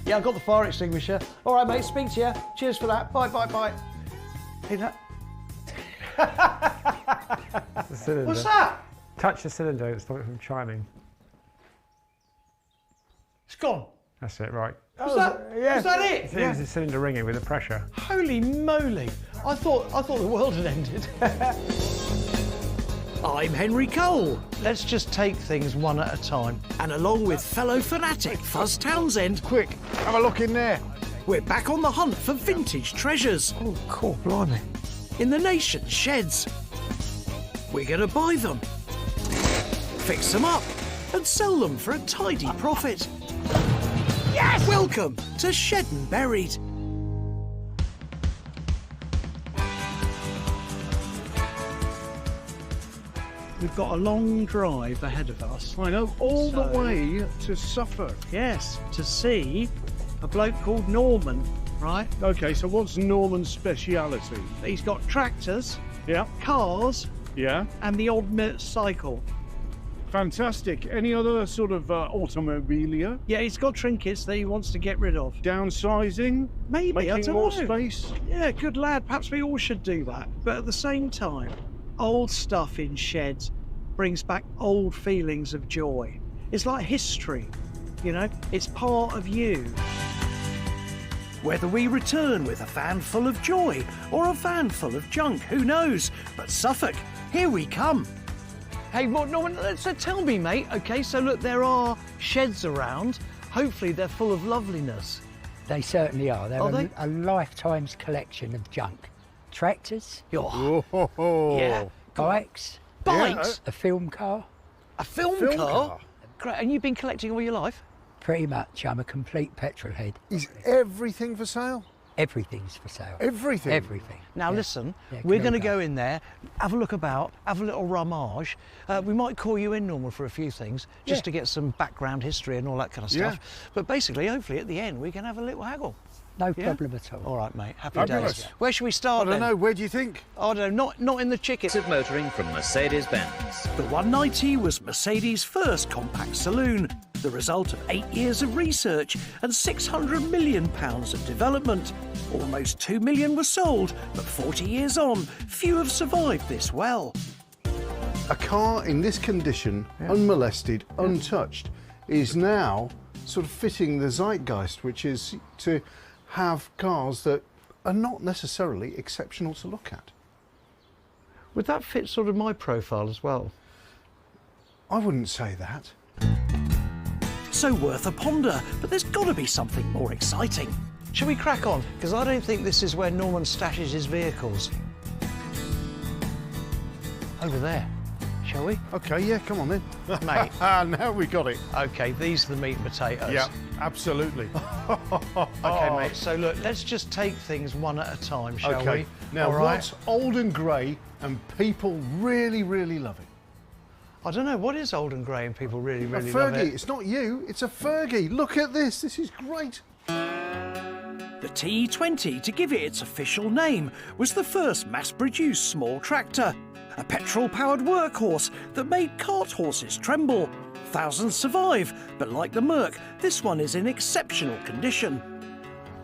Yeah, I've got the fire extinguisher. All right, mate, speak to you. Cheers for that. Bye, bye, bye. Hey, that... The cylinder. What's that? Touch the cylinder and stop it from chiming. It's gone. That's it, right. Was that it? It was the cylinder ringing with the pressure. Holy moly. I thought the world had ended. I'm Henry Cole, Let's just take things one at a time. and along with fellow fanatic Fuzz Townsend, Quick, have a look in there. we're back on the hunt for vintage treasures Oh, cool, blimey. in the nation's sheds. We're going to buy them, fix them up, and sell them for a tidy profit. Yes! Welcome to Shed and Buried. We've got a long drive ahead of us. I know, all the So- way to Suffolk. Yes, to see a bloke called Norman, right? Okay, so what's Norman's speciality? He's got tractors, Yeah, cars, yeah, and the odd cycle. fantastic. Any other sort of automobilia? Yeah, he's got trinkets that he wants to get rid of. Downsizing? Maybe, I Making don't more know. space? Yeah, good lad. Perhaps we all should do that. But at the same time, old stuff in sheds brings back old feelings of joy. It's like history, you know? It's part of you. Whether we return with a van full of joy or a van full of junk, who knows? But Suffolk, here we come. Hey, Norman, so tell me, mate. Okay, so look, there are sheds around. Hopefully they're full of loveliness. They certainly are. They're Are they? a lifetime's collection of junk. Tractors, Oh, Oh, yeah. bikes, Bikes? a film car. A film, Film car? car? Great. And you've been collecting all your life? Pretty much. I'm a complete petrolhead. Is everything for sale? Everything's for sale. Everything? Everything. Now Yeah. listen, Yeah, we're come going to on, go in there, have a look about, have a little rummage. We might call you in, Norman, for a few things, just Yeah. to get some background history and all that kind of Yeah. stuff. But basically, hopefully, at the end, we can have a little haggle. No Yeah? problem at all. All right, mate. Happy Fabulous. days. Where should we I start don't then? know, where do you think? I don't know. Not in the chicken. of motoring from Mercedes-Benz. The 190 was Mercedes' first compact saloon, the result of 8 years of research and £600 million of development. Almost 2 million were sold, but 40 years on, few have survived this well. A car in this condition, unmolested, untouched, is now sort of fitting the zeitgeist, which is to have cars that are not necessarily exceptional to look at. Would that fit sort of my profile as well? I wouldn't say that. So worth a ponder, but there's got to be something more exciting. Shall we crack on? Because I don't think this is where Norman stashes his vehicles. Over there. Shall we? Okay, yeah, come on then. Mate. Now we got it. Okay, these are the meat and potatoes. Yeah, absolutely. Okay, mate, so look, let's just take things one at a time, shall Okay, we? now All right? what's old and grey and people really, really love it? I don't know, what is old and grey and people really, A really love Fergie, it? it's not you, it's a Fergie. Look at this is great. The T20, to give it its official name, was the first mass-produced small tractor, a petrol-powered workhorse that made cart horses tremble. Thousands survive, but like the Merc, this one is in exceptional condition.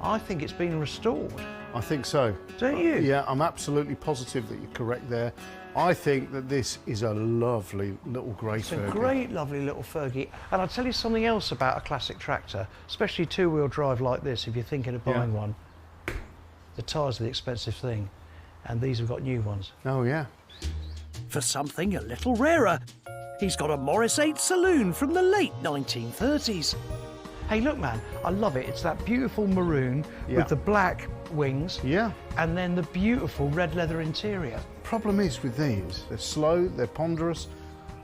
I think it's been restored. I think so. Don't you? Yeah, I'm absolutely positive that you're correct there. I think that this is a lovely little grey It's a Fergie. great, lovely little Fergie. And I'll tell you something else about a classic tractor, especially two-wheel drive like this, if you're thinking of buying one. The tyres are the expensive thing, and these have got new ones. Oh, yeah. For something a little rarer, he's got a Morris 8 saloon from the late 1930s. Hey, look, man, I love it. It's that beautiful maroon Yeah. with the black wings Yeah. and then the beautiful red leather interior. Problem is with these, they're slow, they're ponderous,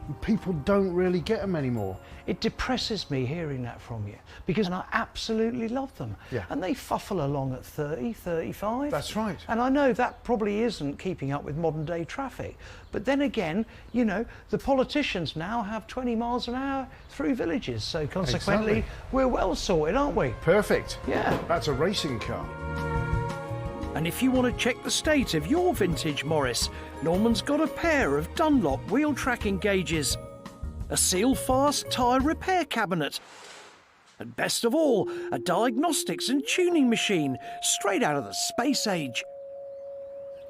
and people don't really get them anymore. It depresses me hearing that from you because I absolutely love them. Yeah. And they fuffle along at 30, 35. That's right. And I know that probably isn't keeping up with modern day traffic. But then again, you know, the politicians now have 20 miles an hour through villages. So consequently, Exactly. we're well sorted, aren't we? Perfect. Yeah. That's a racing car. And if you want to check the state of your vintage Morris, Norman's got a pair of Dunlop wheel tracking gauges, a seal-fast tyre repair cabinet, And best of all, a diagnostics and tuning machine straight out of the space age.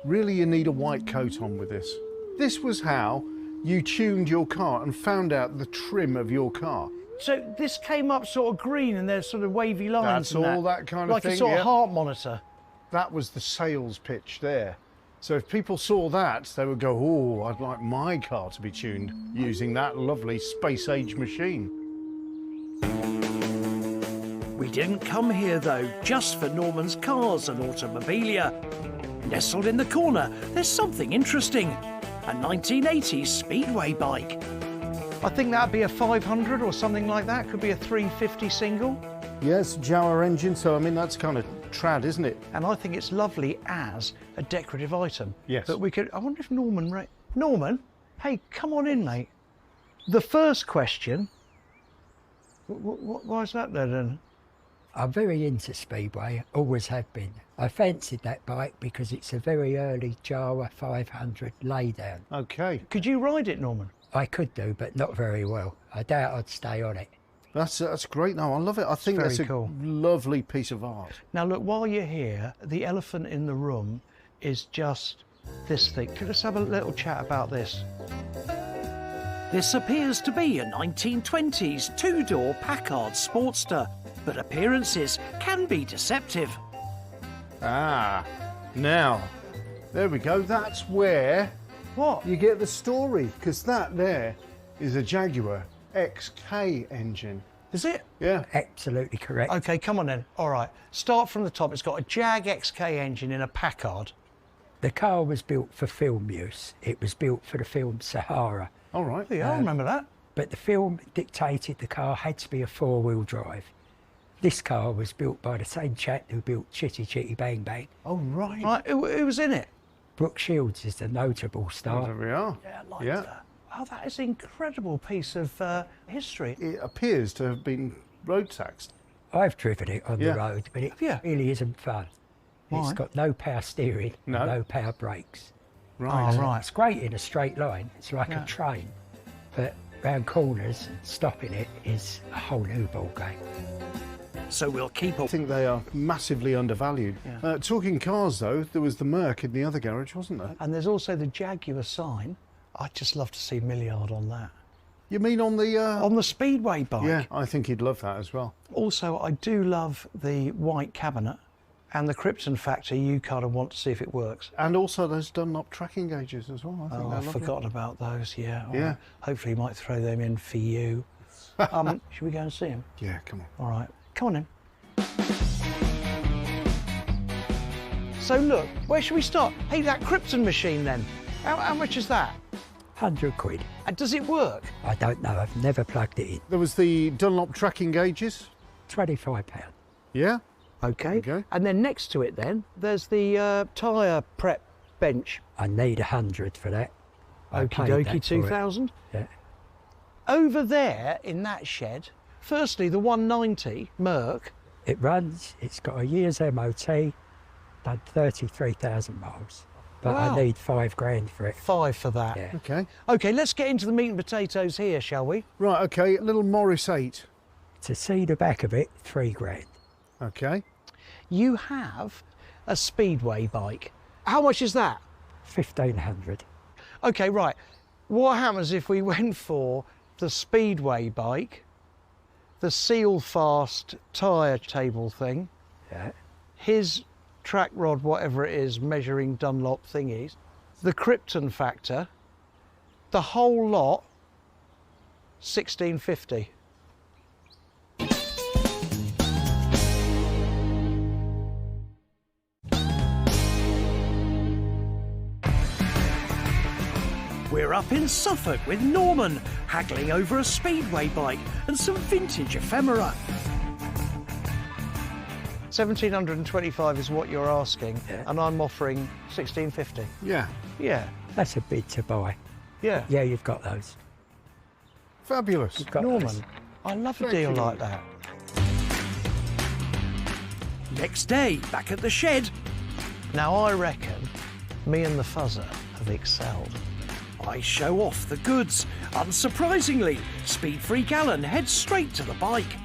Really, you need a white coat on with this. This was how you tuned your car and found out the trim of your car. So this came up sort of green and there's sort of wavy lines. That's all that kind of thing. Like a sort yeah. of heart monitor. That was the sales pitch there. So if people saw that, they would go, oh, I'd like my car to be tuned using that lovely space age machine. We didn't come here, though, just for Norman's cars and automobilia. Nestled in the corner, there's something interesting. A 1980s Speedway bike. I think that'd be a 500 or something like that. Could be a 350 single. Yes, Jawa engine, so I mean, that's kind of trad, isn't it? And I think it's lovely as a decorative item. Yes. But we could, I wonder if Norman, Norman, hey, come on in, mate. The first question, why is that there then? I'm very into Speedway, always have been. I fancied that bike because it's a very early Jawa 500 laydown. Okay. Could you ride it, Norman? I could do, but not very well. I doubt I'd stay on it. That's great. No, I love it. I think very that's a cool. lovely piece of art. Now look, while you're here, the elephant in the room is just this thing. Let's have a little chat about this. This appears to be a 1920s two-door Packard Sportster, but appearances can be deceptive. Ah, now, there we go. That's where What? you get the story, because that there is a Jaguar XK engine. Is it? Yeah. Absolutely correct. Okay, come on then. All right, start from the top. It's got a Jag XK engine in a Packard. The car was built for film use. It was built for the film Sahara. All right. Yeah, I remember that. But the film dictated the car had to be a four-wheel drive. This car was built by the same chap who built Chitty Chitty Bang Bang. Oh, right. Right, who was in it? Brooke Shields is the notable star. There we are. Yeah, I like Yeah. that. Oh, that is an incredible piece of history. It appears to have been road taxed. I've driven it on Yeah. the road, but it Yeah. really isn't fun. Why? It's got no power steering, No. no power brakes. Right. Oh, right. It's great in a straight line. It's like Yeah. a train. But round corners, stopping it is a whole new ball game. So we'll keep I a... think they are massively undervalued. Yeah. Talking cars, though, there was the Merc in the other garage, wasn't there? And there's also the Jaguar sign. I'd just love to see Milliard on that. You mean on the... On the Speedway bike. Yeah, I think he'd love that as well. Also, I do love the white cabinet and the Krypton Factor. You kind of want to see if it works. And also those Dunlop tracking gauges as well. I think Oh, they're I've lovely. forgotten about those, yeah. All Yeah. right. Hopefully he might throw them in for you. Should we go and see him? Yeah, come on. All right, come on then. So look, where should we start? Hey, that Krypton machine then. How much is that? 100 quid. And does it work? I don't know. I've never plugged it in. There was the Dunlop tracking gauges. £25. Yeah. Okay. Okay. And then next to it then, there's the tyre prep bench. I need 100 for that. I Okie paid that dokie, for it. 2,000. Yeah. Over there in that shed, firstly, the 190 Merc. It runs. It's got a year's MOT. Done 33,000 miles. But Wow. I need £5,000 for it. 5 for that. Yeah. Okay. Okay, let's get into the meat and potatoes here, shall we? Right, okay, little Morris 8. To see the back of it, £3,000. Okay. You have a Speedway bike. How much is that? 1,500. Okay, right. What happens if we went for the Speedway bike, the seal fast tyre table thing, Yeah. his track rod, whatever it is, measuring Dunlop thingies, the Krypton Factor, the whole lot, 1650. We're up in Suffolk with Norman, haggling over a Speedway bike and some vintage ephemera. 1725 is what you're asking, Yeah. and I'm offering 1650. Yeah. Yeah, That's a bid to buy. yeah. Yeah, you've got those. Fabulous. You've got Norman, those. I love a Thank deal you. like that. Next day, back at the shed, Now I reckon me and the Fuzzer have excelled. I show off the goods. Unsurprisingly, Speed Freak Alan heads straight to the bike.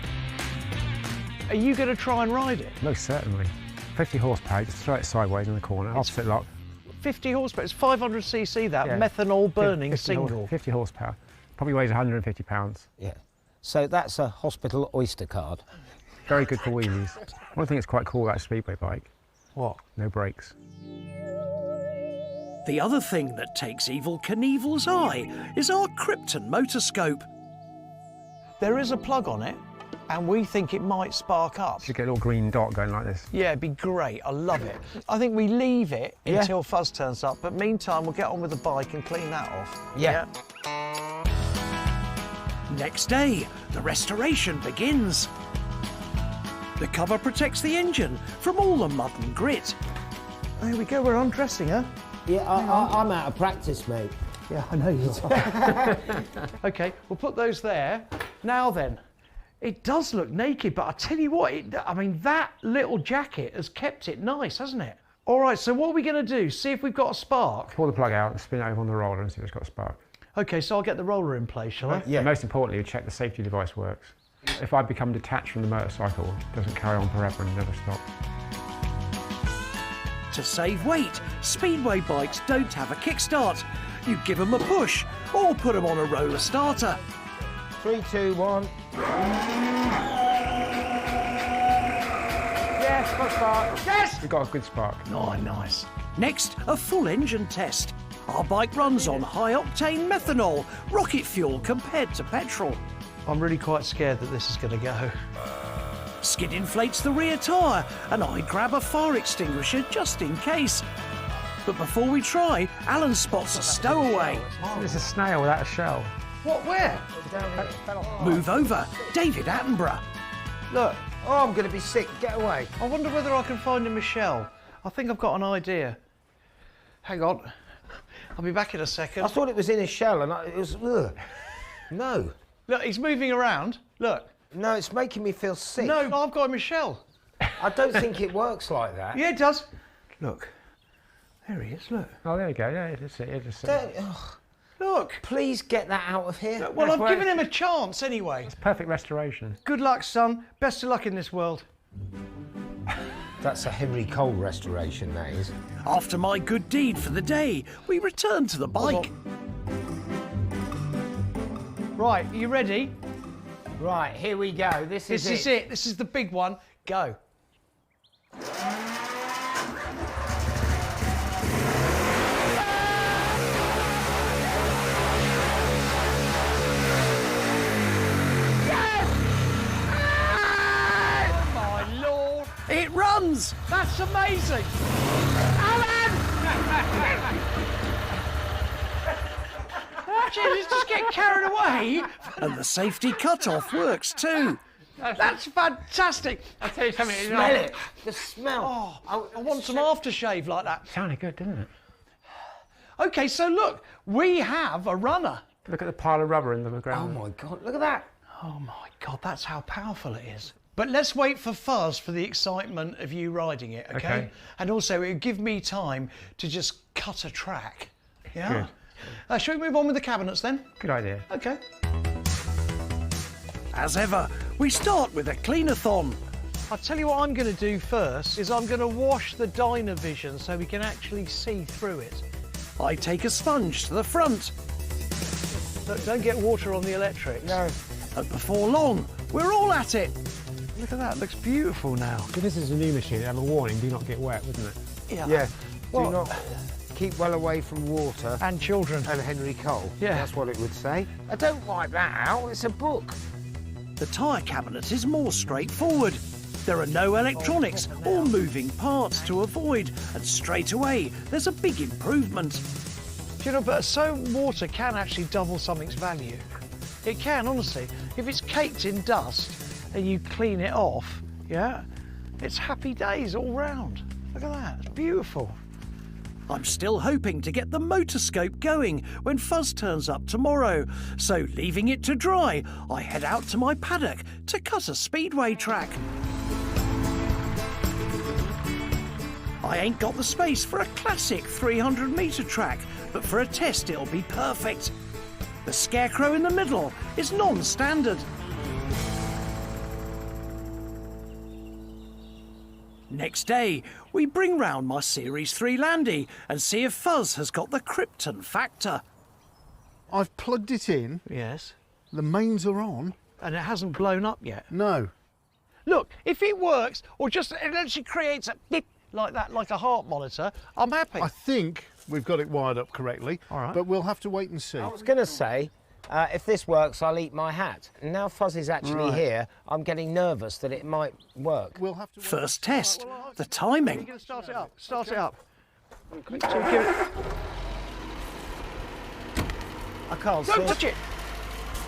Are you going to try and ride it? Most certainly. 50 horsepower, just throw it sideways in the corner, opposite lock. 50 horsepower, it's 500cc that, Yeah. methanol burning 50 single. 50 horsepower. Probably weighs 150 pounds. Yeah. So that's a hospital Oyster card. Very good for wheelies. One thing that's quite cool about a Speedway bike, What? no brakes. The other thing that takes Evel Knievel's eye is our Krypton motoscope. There is a plug on it, and we think it might spark up. Should get a little green dot going like this. Yeah, it'd be great. I love it. I think we leave it Yeah. until Fuzz turns up, but meantime, we'll get on with the bike and clean that off. Yeah. Next day, the restoration begins. The cover protects the engine from all the mud and grit. There we go, we're undressing her. Yeah, I'm out of practice, mate. Yeah, I know you are. OK, we'll put those there. Now then, it does look naked, but I tell you what, I mean, that little jacket has kept it nice, hasn't it? All right, so what are we going to do? See if we've got a spark? Pull the plug out and spin it over on the roller and see if it's got a spark. OK, so I'll get the roller in place, shall I? Yeah. Most importantly, you check the safety device works. If I become detached from the motorcycle, it doesn't carry on forever and never stop. To save weight, Speedway bikes don't have a kickstart. You give them a push or put them on a roller starter. 3, 2, 1. Yes, got a spark. Yes! We've got a good spark. Oh, nice. Next, a full engine test. Our bike runs on high-octane methanol, rocket fuel compared to petrol. I'm really quite scared that this is going to go. Skid inflates the rear tyre, and I grab a fire extinguisher just in case. But before we try, Alan spots a stowaway. There's a snail without a shell. What, where? Move over, David Attenborough. Look, Oh, I'm going to be sick. Get away. I wonder whether I can find him a shell. I think I've got an idea. Hang on. I'll be back in a second. I thought it was in a shell and it was... Ugh. No. Look, he's moving around. Look. No, it's making me feel sick. No, I've got him a shell. I don't think it works like that. Yeah, it does. Look. There he is, look. Oh, there you go. Yeah, that's it. Yeah, just Don't- ugh. Look. Please get that out of here. Well, That's I've where given him a chance anyway. perfect restoration. Good luck, son. Best of luck in this world. That's a Henry Cole restoration, that is. After my good deed for the day, we return to the bike. Right, are you ready? Right, here we go. This is This is it. This is the big one. Go. Oh, my Lord. It runs! That's amazing. Alan! Jesus, just get carried away. And the safety cut-off works too. That's fantastic. I'll tell you something. Smell it. The smell. Oh, I want some aftershave like that. Sounded good, didn't it? OK, so look, we have a runner. Look at the pile of rubber in the Oh ground. my God, look at that. Oh my God, that's how powerful it is. But let's wait for Fuzz for the excitement of you riding it, OK? Okay. And also, it'll give me time to just cut a track. Yeah? Good. Shall we move on with the cabinets then? Good idea. OK. As ever, we start with a clean-a-thon. I'll tell you what I'm going to do first is I'm going to wash the Dynavision so we can actually see through it. I take a sponge to the front, Look, don't get water on the electrics. No. and before long, we're all at it. Look at that, looks beautiful now. If this is a new machine, it'd have a warning, do not get wet, wouldn't it? Yeah. Yeah. Well- Do not keep well away from water And children. and Henry Cole. Yeah. That's what it would say. I don't wipe that out. It's a book. The tyre cabinet is more straightforward. There are no electronics or moving parts to avoid, and straight away, there's a big improvement. Do you know, but so water can actually double something's value. It can, honestly. If it's caked in dust and you clean it off, yeah, it's happy days all round. Look at that, it's beautiful. I'm still hoping to get the motoscope going when Fuzz turns up tomorrow. So leaving it to dry, I head out to my paddock to cut a speedway track. I ain't got the space for a classic 300-metre track, but for a test it'll be perfect. The scarecrow in the middle is non-standard. Next day, we bring round my Series 3 Landy and see if Fuzz has got the Krypton factor. I've plugged it in. Yes. The mains are on. And it hasn't blown up yet. No. Look, if it works, or just it actually creates a beep like that, like a heart monitor, I'm happy. I think we've got it wired up correctly. All right. But we'll have to wait and see. I was going to say, if this works, I'll eat my hat. Now Fuzz is actually here, I'm getting nervous that it might work. We'll have to. First test, the timing. You're going to start it up. Start it up. So give it. I can't see Don't it. touch it.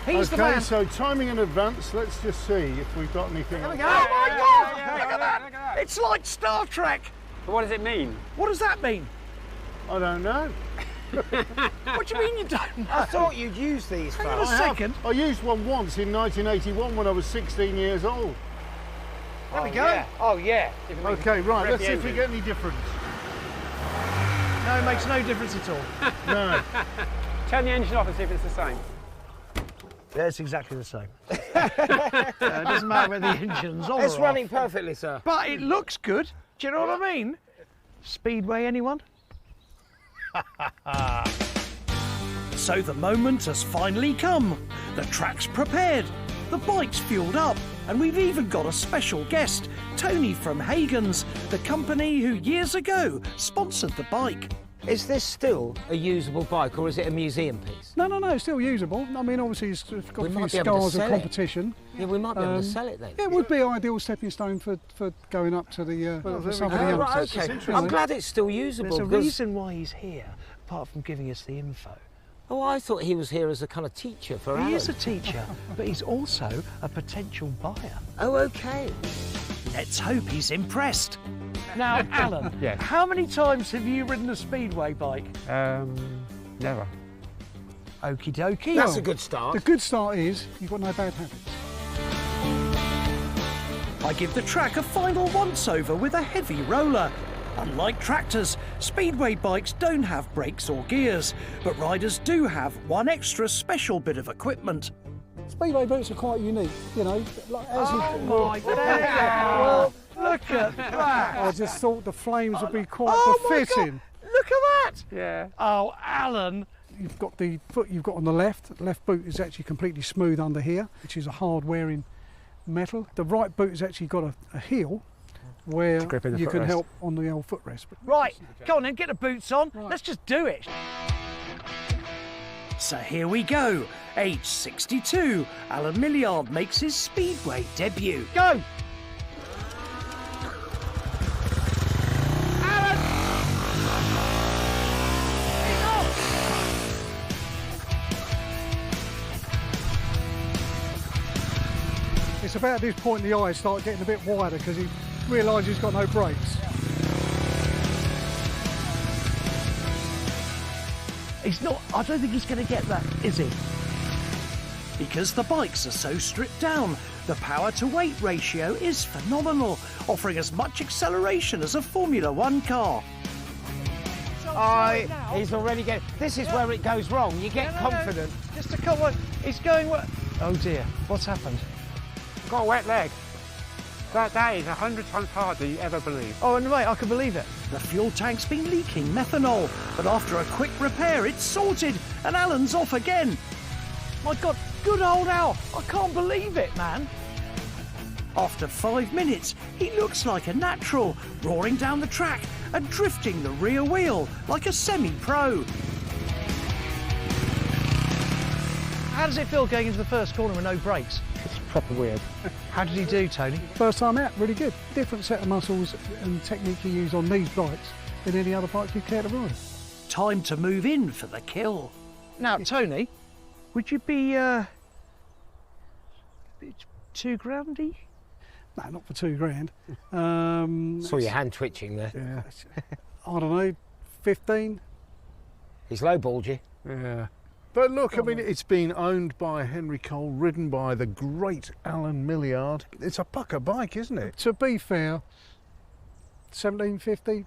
He's the Okay, man. so timing in advance. Let's just see if we've got anything. Oh my God! Look at that! It's like Star Trek. But what does it mean? What does that mean? I don't know. What do you mean you don't know? I thought you'd use these, Hang on a Fuzz. second. I used one once in 1981 when I was 16 years old. There we go. Yeah. Oh, yeah. Okay, right, Rev let's the see if we engine. get any difference. No, it makes no difference at all. No. Turn the engine off and see if it's the same. Yeah, it's exactly the same. It doesn't matter whether the engine's on It's or running off. perfectly, sir. But it looks good. Do you know what I mean? Speedway, anyone? So the moment has finally come. The track's prepared, the bike's fueled up, and we've even got a special guest, Tony from Haggling, the company who years ago sponsored the bike. Is this still a usable bike or is it a museum piece? No, it's still usable. I mean, obviously it's got We a few might be able to scars of sell it. competition. Yeah, we might be able to sell it then. It would be ideal stepping stone for going up to the for some of the Oh, right, youngsters. okay. I'm glad it's still usable. There's a because- reason why he's here, apart from giving us the info. Oh, I thought he was here as a kind of teacher for He Alan. is a teacher, but he's also a potential buyer. Oh, okay. Let's hope he's impressed. Now, Alan, Yes. how many times have you ridden a Speedway bike? Never. Okie dokie. That's a good start. The good start is you've got no bad habits. I give the track a final once-over with a heavy roller. Unlike tractors, Speedway bikes don't have brakes or gears, but riders do have one extra special bit of equipment. Speedway boots are quite unique, you know. Like, as Oh my God! Look at that! I just thought the flames would be quite Oh my befitting. God! Look at that! Yeah. Oh, Alan! You've got the foot you've got on the left. The left boot is actually completely smooth under here, which is a hard wearing metal. The right boot has actually got a heel where grip in the you can footrest. help on the old footrest. Right, go on then, get the boots on. Let's just do it. So here we go. Age 62, Alan Milliard makes his Speedway debut. Go! It's about this point the eyes start getting a bit wider because he realises he's got no brakes. He's not, I don't think he's going to get that, is he? Because the bikes are so stripped down, the power-to-weight ratio is phenomenal, offering as much acceleration as a Formula One car. He's already getting... This is where it goes wrong. You get confident. Just a couple, he's going, oh dear, what's happened? Got a wet leg. That is 100 times harder than you ever believe. Oh, and mate, I can believe it. The fuel tank's been leaking methanol, but after a quick repair, it's sorted, and Alan's off again. My God, good old Al, I can't believe it, man. After 5 minutes, he looks like a natural, roaring down the track and drifting the rear wheel like a semi-pro. How does it feel going into the first corner with no brakes? It's proper weird. How did he do, Tony? First time out, really good. Different set of muscles and technique you use on these bikes than any other bike you care to ride. Time to move in for the kill. Now, Tony, would you be, $2,000-y? No, not for £2,000. Saw your hand twitching there. Yeah. I don't know, 15. He's lowballed you. Yeah. But look, I mean, it's been owned by Henry Cole, ridden by the great Alan Milliard. It's a pucker bike, isn't it? To be fair, 1750,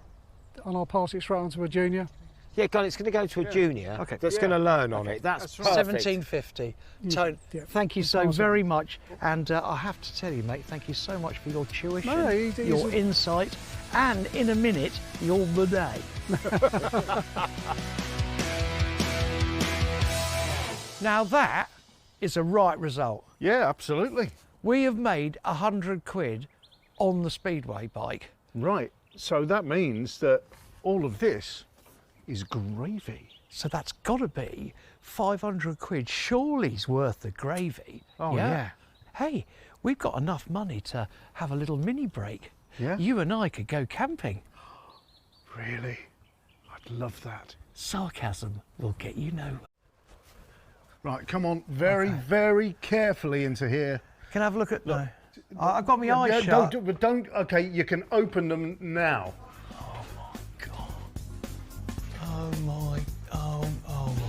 and I'll pass it straight on to a junior. Yeah, God, it's going to go to a junior that's going to learn on it. That's right. perfect. 1750. Tone, thank you so very much. And I have to tell you, mate, thank you so much for your tuition, No, your insight, and in a minute, your bidet. Now that is a right result. Yeah, absolutely. We have made 100 quid on the Speedway bike. Right. So that means that all of this is gravy. So that's got to be 500 quid. Surely's worth the gravy. Oh, yeah. Hey, we've got enough money to have a little mini break. Yeah? You and I could go camping. Really? I'd love that. Sarcasm will get you nowhere. Right, come on, very carefully into here. Can I have a look at... Look. No. I've got my eyes shut. Don't, okay, you can open them now. Oh my God. Oh my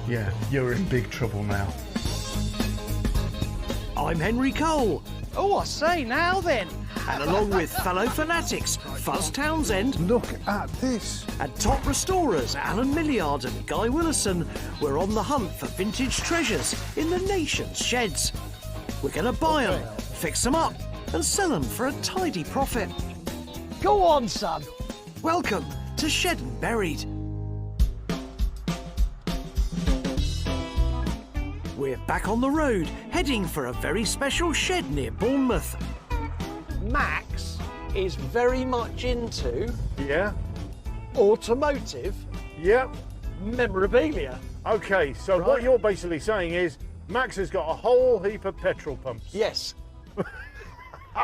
Yeah, you're in big trouble now. I'm Henry Cole, Oh, I say, now then. and along with fellow fanatics Fuzz Townsend Look at this. and top restorers Alan Milliard and Guy Willison, we're on the hunt for vintage treasures in the nation's sheds. We're going to buy them, fix them up, and sell them for a tidy profit. Go on, son. Welcome to Shed and Buried. We're back on the road, heading for a very special shed near Bournemouth. Max is very much into Yeah? automotive Yep. memorabilia. Okay, so what you're basically saying is Max has got a whole heap of petrol pumps. Yes.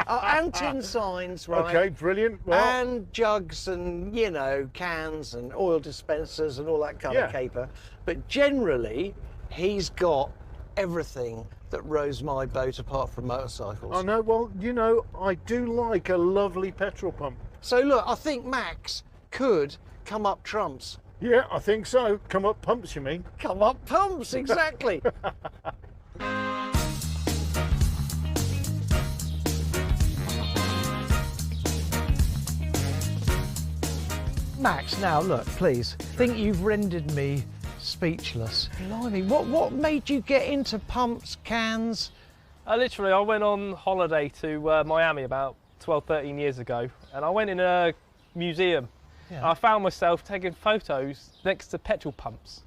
And tin signs, right? Okay, brilliant. Well, And jugs and, you know, cans and oil dispensers and all that kind of Yeah. caper. But generally, he's got everything that rows my boat apart from motorcycles. I know, well, you know, I do like a lovely petrol pump. So look, I think Max could come up trumps. Yeah, I think so. Come up pumps, you mean? Come up pumps, exactly. Max, now look, please. I think you've rendered me speechless. Blimey, what made you get into pumps, cans? Literally, I went on holiday to Miami about 12, 13 years ago, and I went in a museum. Yeah. And I found myself taking photos next to petrol pumps.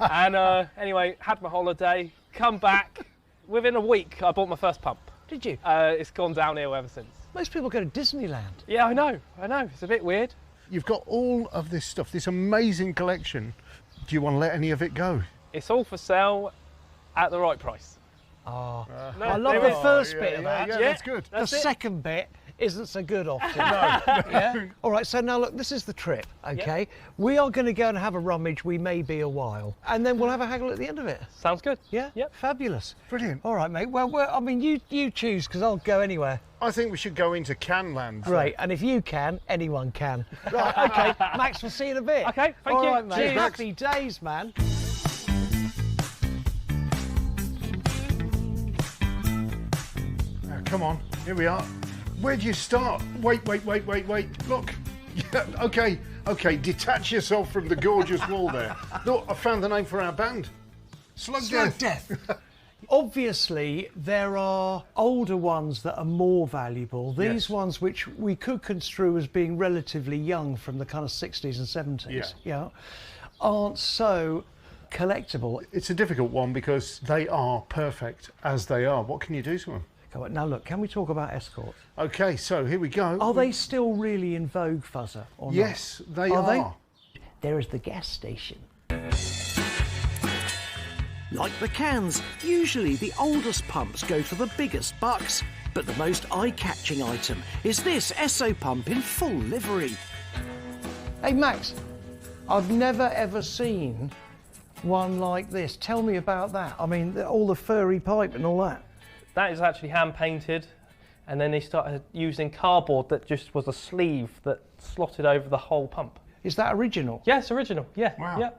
And anyway, had my holiday, come back. Within a week, I bought my first pump. Did you? It's gone downhill ever since. Most people go to Disneyland. Yeah, I know. It's a bit weird. You've got all of this stuff, this amazing collection. Do you want to let any of it go? It's all for sale at the right price. Oh, No, I love there the is. first bit of that. Yeah, that's good. The That's it. second bit isn't so good often. Yeah? All right, so now look, this is the trip, okay? We are going to go and have a rummage. We may be a while. And then we'll have a haggle at the end of it. Sounds good. Yeah? Yep. Fabulous. Brilliant. All right, mate. Well, I mean, you choose, because I'll go anywhere. I think we should go into Canland. Great, and if you can, anyone can. Right, okay. Max, we'll see you in a bit. Okay, thank All you. right, mate. Cheers. Happy days, man. Come on, here we are. Where do you start? Wait. Look. Yeah, okay, detach yourself from the gorgeous wall there. Look, I found the name for our band. Slug Death. Obviously, there are older ones that are more valuable. These Yes. ones, which we could construe as being relatively young from the kind of 60s and 70s, aren't so collectible. It's a difficult one because they are perfect as they are. What can you do to them? Come on, now look, can we talk about escorts? Okay, so here we go. Are they still really in vogue, Fuzzer, or Yes, they Are they? are. There is the gas station. Like the cans, usually the oldest pumps go for the biggest bucks, but the most eye-catching item is this Esso pump in full livery. Hey, Max, I've never ever seen one like this. Tell me about that. I mean, all the furry pipe and all that. That is actually hand painted, and then they started using cardboard that just was a sleeve that slotted over the whole pump. Is that original? Yes, original. Yeah. Wow. Yeah.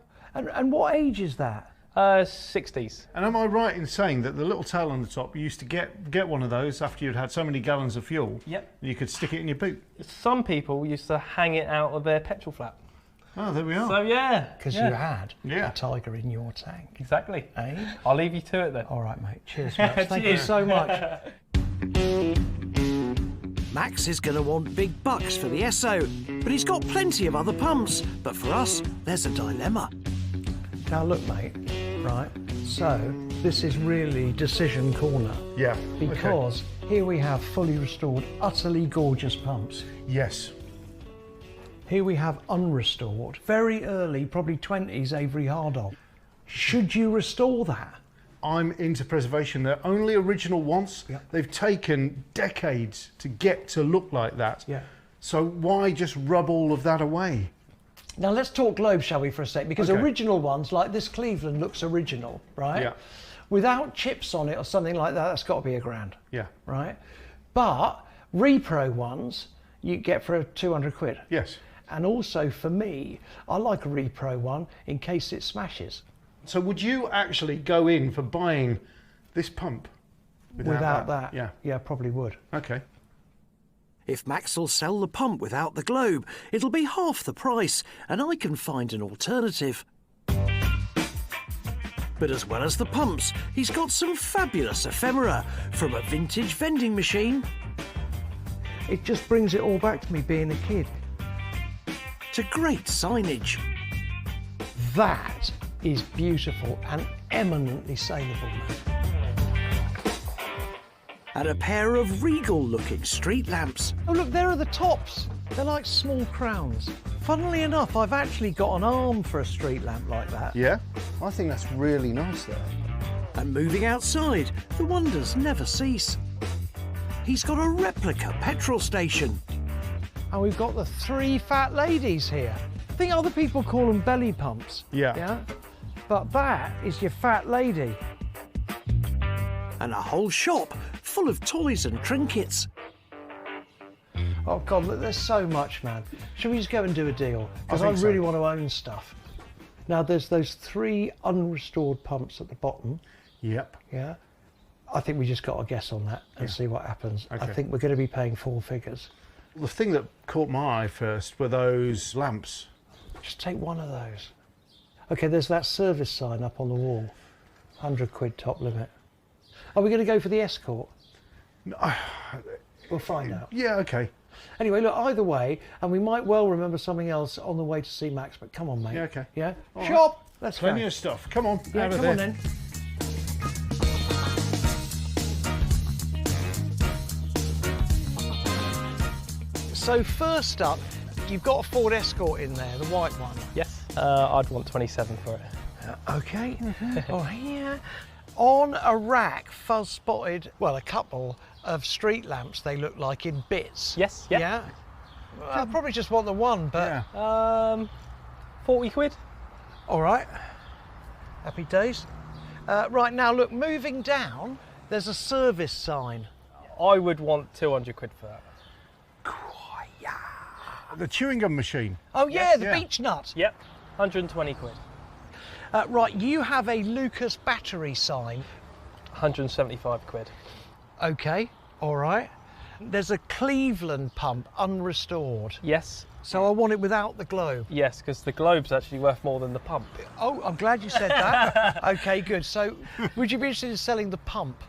And what age is that? 60s. And am I right in saying that the little tail on the top, you used to get one of those after you'd had so many gallons of fuel? Yep. You could stick it in your boot. Some people used to hang it out of their petrol flat. Oh, there we are. So yeah. Because you had Yeah. a tiger in your tank. Exactly. Eh? I'll leave you to it then. All right, mate. Cheers, Max. Thank you so much. Max is going to want big bucks for the Esso, but he's got plenty of other pumps. But for us, there's a dilemma. Now look, mate, right, so this is really decision corner. Yeah. Because here we have fully restored, utterly gorgeous pumps. Yes. Here we have unrestored, very early, probably 20s Avery Hardon. Should you restore that? I'm into preservation. They're only original once. Yeah. They've taken decades to get to look like that. Yeah. So why just rub all of that away? Now let's talk Globe, shall we, for a sec? Because Okay. original ones, like this Cleveland, looks original, right? Yeah. Without chips on it or something like that, that's got to be £1,000, Yeah. right? But repro ones, you get for 200 quid. Yes. And also for me, I like a repro one in case it smashes. So would you actually go in for buying this pump Without that? Yeah. Probably would. Okay. If Max will sell the pump without the globe, it'll be half the price, and I can find an alternative. But as well as the pumps, he's got some fabulous ephemera, from a vintage vending machine It just brings it all back to me being a kid. to great signage. That is beautiful and eminently saleable, man. And a pair of regal-looking street lamps. Oh look, there are the tops. They're like small crowns. Funnily enough, I've actually got an arm for a street lamp like that. Yeah. I think that's really nice there. And moving outside, the wonders never cease. He's got a replica petrol station. And we've got the 3 fat ladies here. I think other people call them belly pumps. Yeah. Yeah? But that is your fat lady. And a whole shop full of toys and trinkets. Oh God, look, there's so much, man. Should we just go and do a deal? Because I think so. really want to own stuff. Now, there's those 3 unrestored pumps at the bottom. Yep. Yeah. I think we just got to guess on that and see what happens. I Okay. think we're going to be paying 4 figures. The thing that caught my eye first were those lamps. Just take one of those. Okay, there's that service sign up on the wall. 100 quid top limit. Are we going to go for the Escort? We'll find out. Yeah, okay. Anyway, look, either way, and we might well remember something else on the way to see Max, but come on, mate. Yeah, okay. Yeah? All Shop! Let's Plenty go. of stuff. Come on. Yeah, out of come there. on then. So first up, you've got a Ford Escort in there, the white one. Yes. I'd want 27 for it. Okay. Oh, yeah. On a rack, Fuzz spotted, well, a couple of street lamps, they look like, in bits. Yes. Yeah. Yeah? Well, I probably just want the one, but... Yeah. 40 quid. All right. Happy days. Right, now, look, moving down, there's a service sign. I would want 200 quid for that. The chewing gum machine. Oh, yeah, the yeah. beech nut. Yep. 120 quid. Right, you have a Lucas battery sign. 175 quid. Okay, all right. There's a Cleveland pump, unrestored. Yes. So I want it without the globe. Yes, because the globe's actually worth more than the pump. Oh, I'm glad you said that. Okay, good. So would you be interested in selling the pump?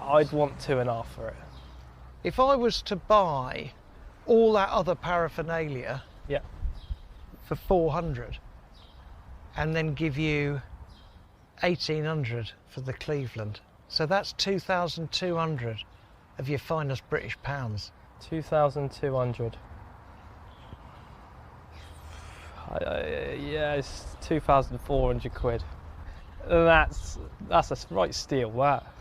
I'd want 2.5 for it. If I was to buy all that other paraphernalia Yeah. for 400 and then give you 1,800 for the Cleveland, so that's 2,200 of your finest British pounds. 2,200. Yeah, it's 2,400 quid. That's a right steal, that.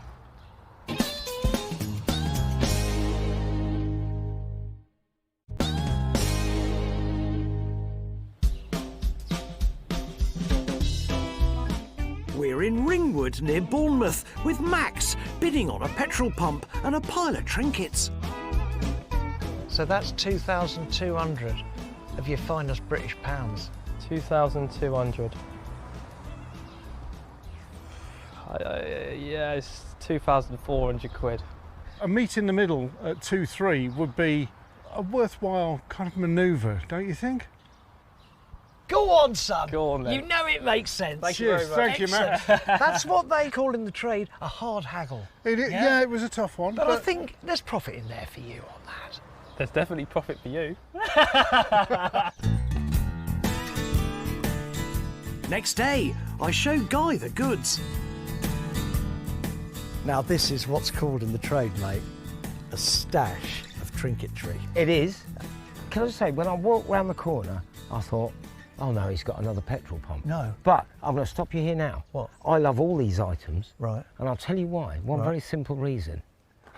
We're in Ringwood near Bournemouth with Max bidding on a petrol pump and a pile of trinkets. So that's 2,200 of your finest British pounds. 2,200. Yeah, it's 2,400 quid. A meet in the middle at 2-3 would be a worthwhile kind of manoeuvre, don't you think? Go on, son. Go on, then. You know it makes sense. Thank you very much. Thank you, mate. That's what they call in the trade a hard haggle. Yeah, it was a tough one. But I think there's profit in there for you on that. There's definitely profit for you. Next day, I show Guy the goods. Now this is what's called in the trade, mate, a stash of trinketry. It is. Can I just say, when I walked round the corner, I thought, oh no, he's got another petrol pump. No. But I'm going to stop you here now. What? I love all these items. Right. And I'll tell you why. One Right. very simple reason.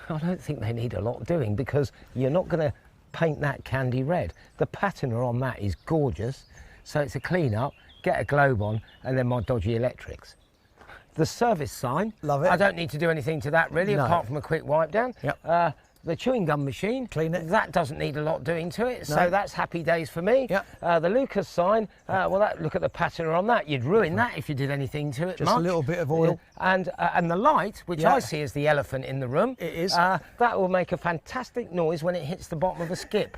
I don't think they need a lot doing, because you're not going to paint that candy red. The patina on that is gorgeous. So it's a clean up, get a globe on, and then my dodgy electrics. The service sign. Love it. I don't need to do anything to that really, No. apart from a quick wipe down. Yep. The chewing gum machine. Clean it. That doesn't need a lot doing to it, so No. that's happy days for me. Yep. The Lucas sign, look at the patina on that. You'd ruin that if you did anything to it. Just a much. little bit of oil. And the light, which Yeah. I see as the elephant in the room. It is. That will make a fantastic noise when it hits the bottom of a skip.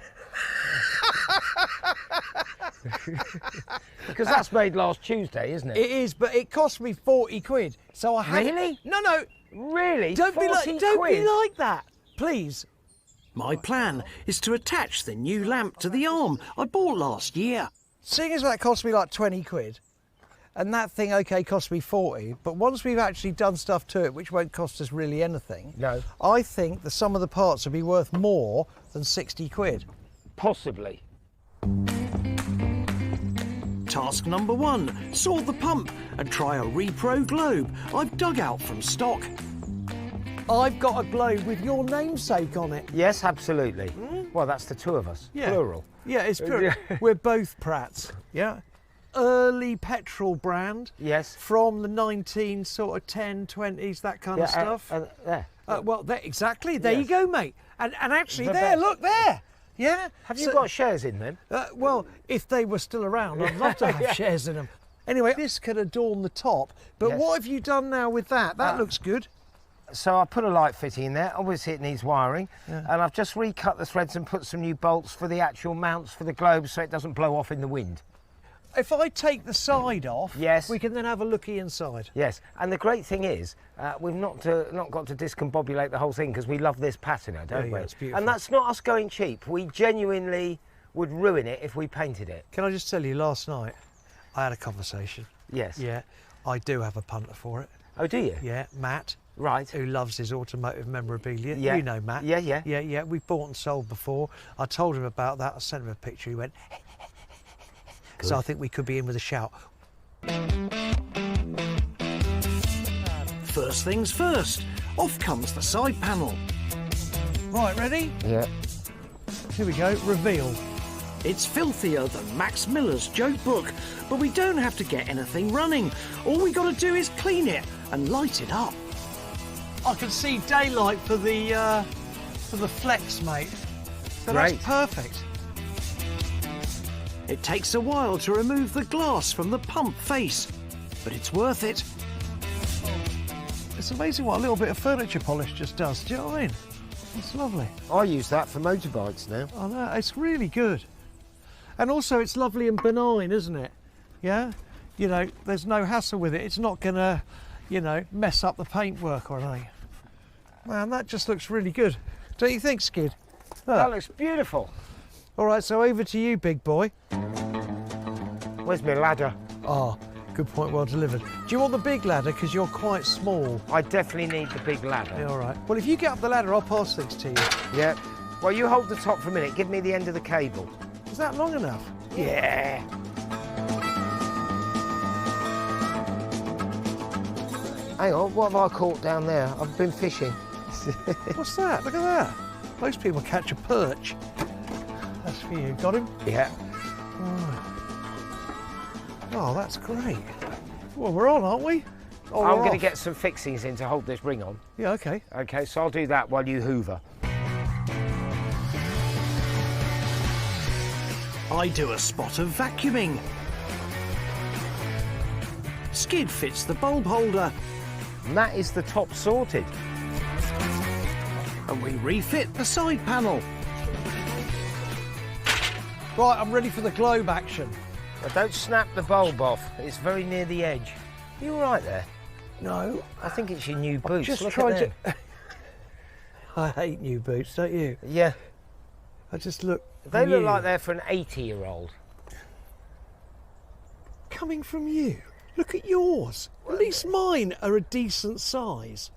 Because that's made last Tuesday, isn't it? It is, but it cost me 40 quid. So I had... Really? No. Really? Don't be 40 like, don't be quid? like that, please. My plan is to attach the new lamp to the arm I bought last year. Seeing as that cost me like 20 quid, and that thing, okay, cost me 40, but once we've actually done stuff to it, which won't cost us really anything, No. I think the sum of the parts will be worth more than 60 quid. Possibly. Task number 1, sort the pump and try a repro globe I've dug out from stock. I've got a globe with your namesake on it. Yes, absolutely. Well, that's the two of us, plural. Yeah, it's plural. We're both Pratts, yeah? Early petrol brand. Yes. From the 1910s, that kind of stuff. There. Exactly. There you go, mate. And actually, The there, best. look there. Yeah. Have you got shares in them? Well, if they were still around, I'd love to have shares in them. Anyway, this could adorn the top. But Yes. what have you done now with that? That looks good. So I put a light fitting in there. Obviously, it needs wiring. And I've just recut the threads and put some new bolts for the actual mounts for the globe so it doesn't blow off in the wind. If I take the side off, Yes. we can then have a looky inside. Yes, and the great thing is, we've not got to discombobulate the whole thing because we love this patina, don't we? it's beautiful. And that's not us going cheap. We genuinely would ruin it if we painted it. Can I just tell you, last night I had a conversation. Yes. Yeah, I do have a punter for it. Oh, do you? Yeah, Matt. Right. Who loves his automotive memorabilia. Yeah. You know Matt. Yeah. We've bought and sold before. I told him about that. I sent him a picture. He went, so I think we could be in with a shout. First things first, off comes the side panel. Right, ready? Yeah. Here we go. Reveal. It's filthier than Max Miller's joke book, but we don't have to get anything running. All we got to do is clean it and light it up. I can see daylight for the flex, mate. So Great. that's perfect. It takes a while to remove the glass from the pump face, but it's worth it. It's amazing what a little bit of furniture polish just does. Do you know what I mean? It's lovely. I use that for motorbikes now. I know, it's really good. And also it's lovely and benign, isn't it? Yeah? You know, there's no hassle with it. It's not gonna, mess up the paintwork or anything. Man, that just looks really good. Don't you think, Skid? That looks beautiful. All right, so over to you, big boy. Where's my ladder? Oh, good point, well delivered. Do you want the big ladder because you're quite small? I definitely need the big ladder. Yeah, all right. Well, if you get up the ladder, I'll pass things to you. Yeah. Well, you hold the top for a minute. Give me the end of the cable. Is that long enough? Yeah. Hang on, what have I caught down there? I've been fishing. What's that? Look at that. Most people catch a perch. That's for you. Got him? Yeah. Oh, that's great. Well, we're on, aren't we? Oh, I'm we're going to off. get some fixings in to hold this ring on. Yeah, okay. Okay, so I'll do that while you hoover. I do a spot of vacuuming. Skid fits the bulb holder. And that is the top sorted. And we refit the side panel. Right, I'm ready for the globe action. Well, don't snap the bulb off. It's very near the edge. Are you all right there? No. I think it's your new boots. Just Look trying at to... I hate new boots, don't you? Yeah. I just look They look new. like they're for an 80-year-old. Coming from you. Look at yours. At least mine are a decent size.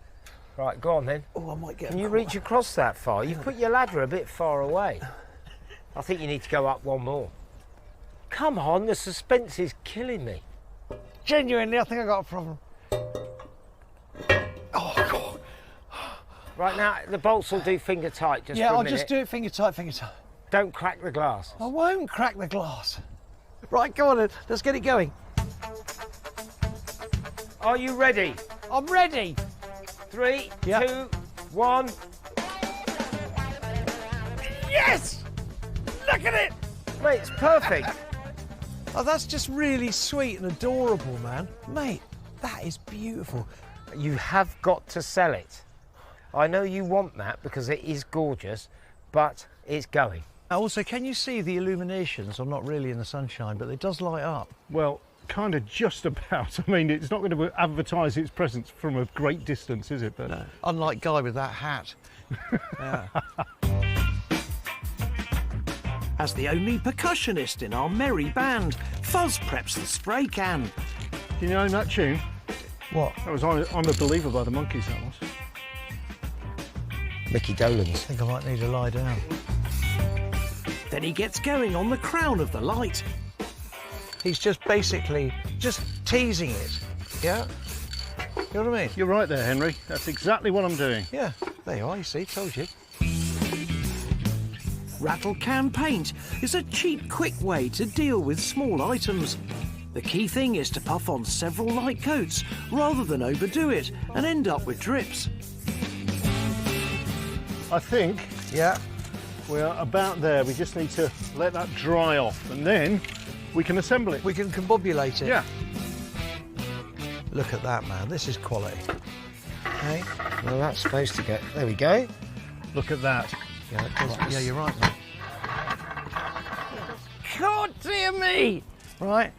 Right, go on then. Oh, I might get Can you reach across that far? You've put your ladder a bit far away. I think you need to go up one more. Come on, the suspense is killing me. Genuinely, I think I got a problem. Oh, God. Right now, the bolts will do finger tight just Yeah, for a I'll minute. just do it finger tight, finger tight. Don't crack the glass. I won't crack the glass. Right, go on then. Let's get it going. Are you ready? I'm ready. 3, Yeah. 2, 1. Yes! Look at it! Mate, it's perfect. Oh, that's just really sweet and adorable, man. Mate, that is beautiful. You have got to sell it. I know you want that because it is gorgeous, but it's going. Also, can you see the illuminations? I'm not really in the sunshine, but it does light up. Well, kind of just about. I mean, it's not going to advertise its presence from a great distance, is it? But No. Unlike Guy with that hat. Yeah. As the only percussionist in our merry band, Fuzz preps the spray can. do you know that tune? What? That was I'm a Believer by the Monkees, that was. Mickey Dolenz. I think I might need to lie down. Then he gets going on the crown of the light. He's just basically just teasing it. Yeah? You know what I mean? You're right there, Henry. That's exactly what I'm doing. Yeah. There you are, you see, told you. Rattle can paint is a cheap, quick way to deal with small items. The key thing is to puff on several light coats rather than overdo it and end up with drips. I think Yeah. we're about there. We just need to let that dry off and then we can assemble it. We can combobulate it. Yeah. Look at that, man. This is quality. Hey? Well, that's supposed to go. There we go. Look at that. Yeah, yeah, you're right, mate. God dear me! Right.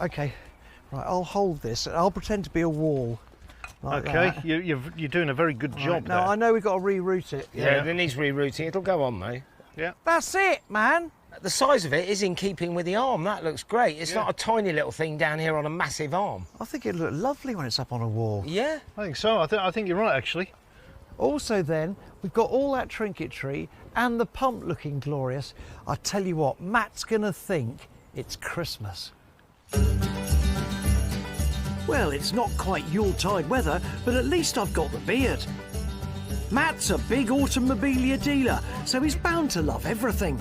Okay. Right, I'll hold this and I'll pretend to be a wall. Like Okay, that. you're doing a very good Right, job now, there. I know we've got to reroute it. Yeah, it needs rerouting. It'll go on, mate. Yeah. That's it, man. The size of it is in keeping with the arm. That looks great. It's Yeah. not a tiny little thing down here on a massive arm. I think it'll look lovely when it's up on a wall. Yeah. I think so. I think you're right, actually. Also then, we've got all that trinketry and the pump looking glorious. I tell you what, Matt's gonna think it's Christmas. Well, it's not quite Yuletide weather, but at least I've got the beard. Matt's a big automobilia dealer, so he's bound to love everything.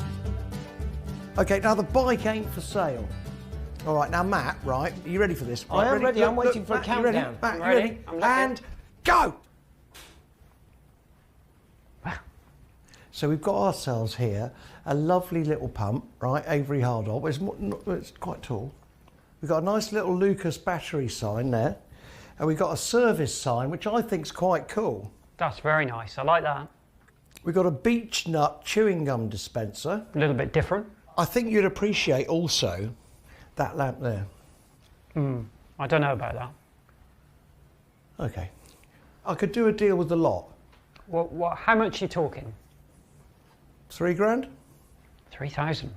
Okay, now the bike ain't for sale. All right, now Matt, right, are you ready for this? I am ready. I'm waiting for a Matt, you ready? countdown. Matt, I'm you ready. ready? I'm looking. And go! So we've got ourselves here a lovely little pump, right, Avery Hardop. It's quite tall. We've got a nice little Lucas battery sign there. And we've got a service sign, which I think's quite cool. That's very nice. I like that. We've got a beech nut chewing gum dispenser. A little bit different. I think you'd appreciate also that lamp there. I don't know about that. Okay. I could do a deal with the lot. Well, how much are you talking? 3 grand? 3,000.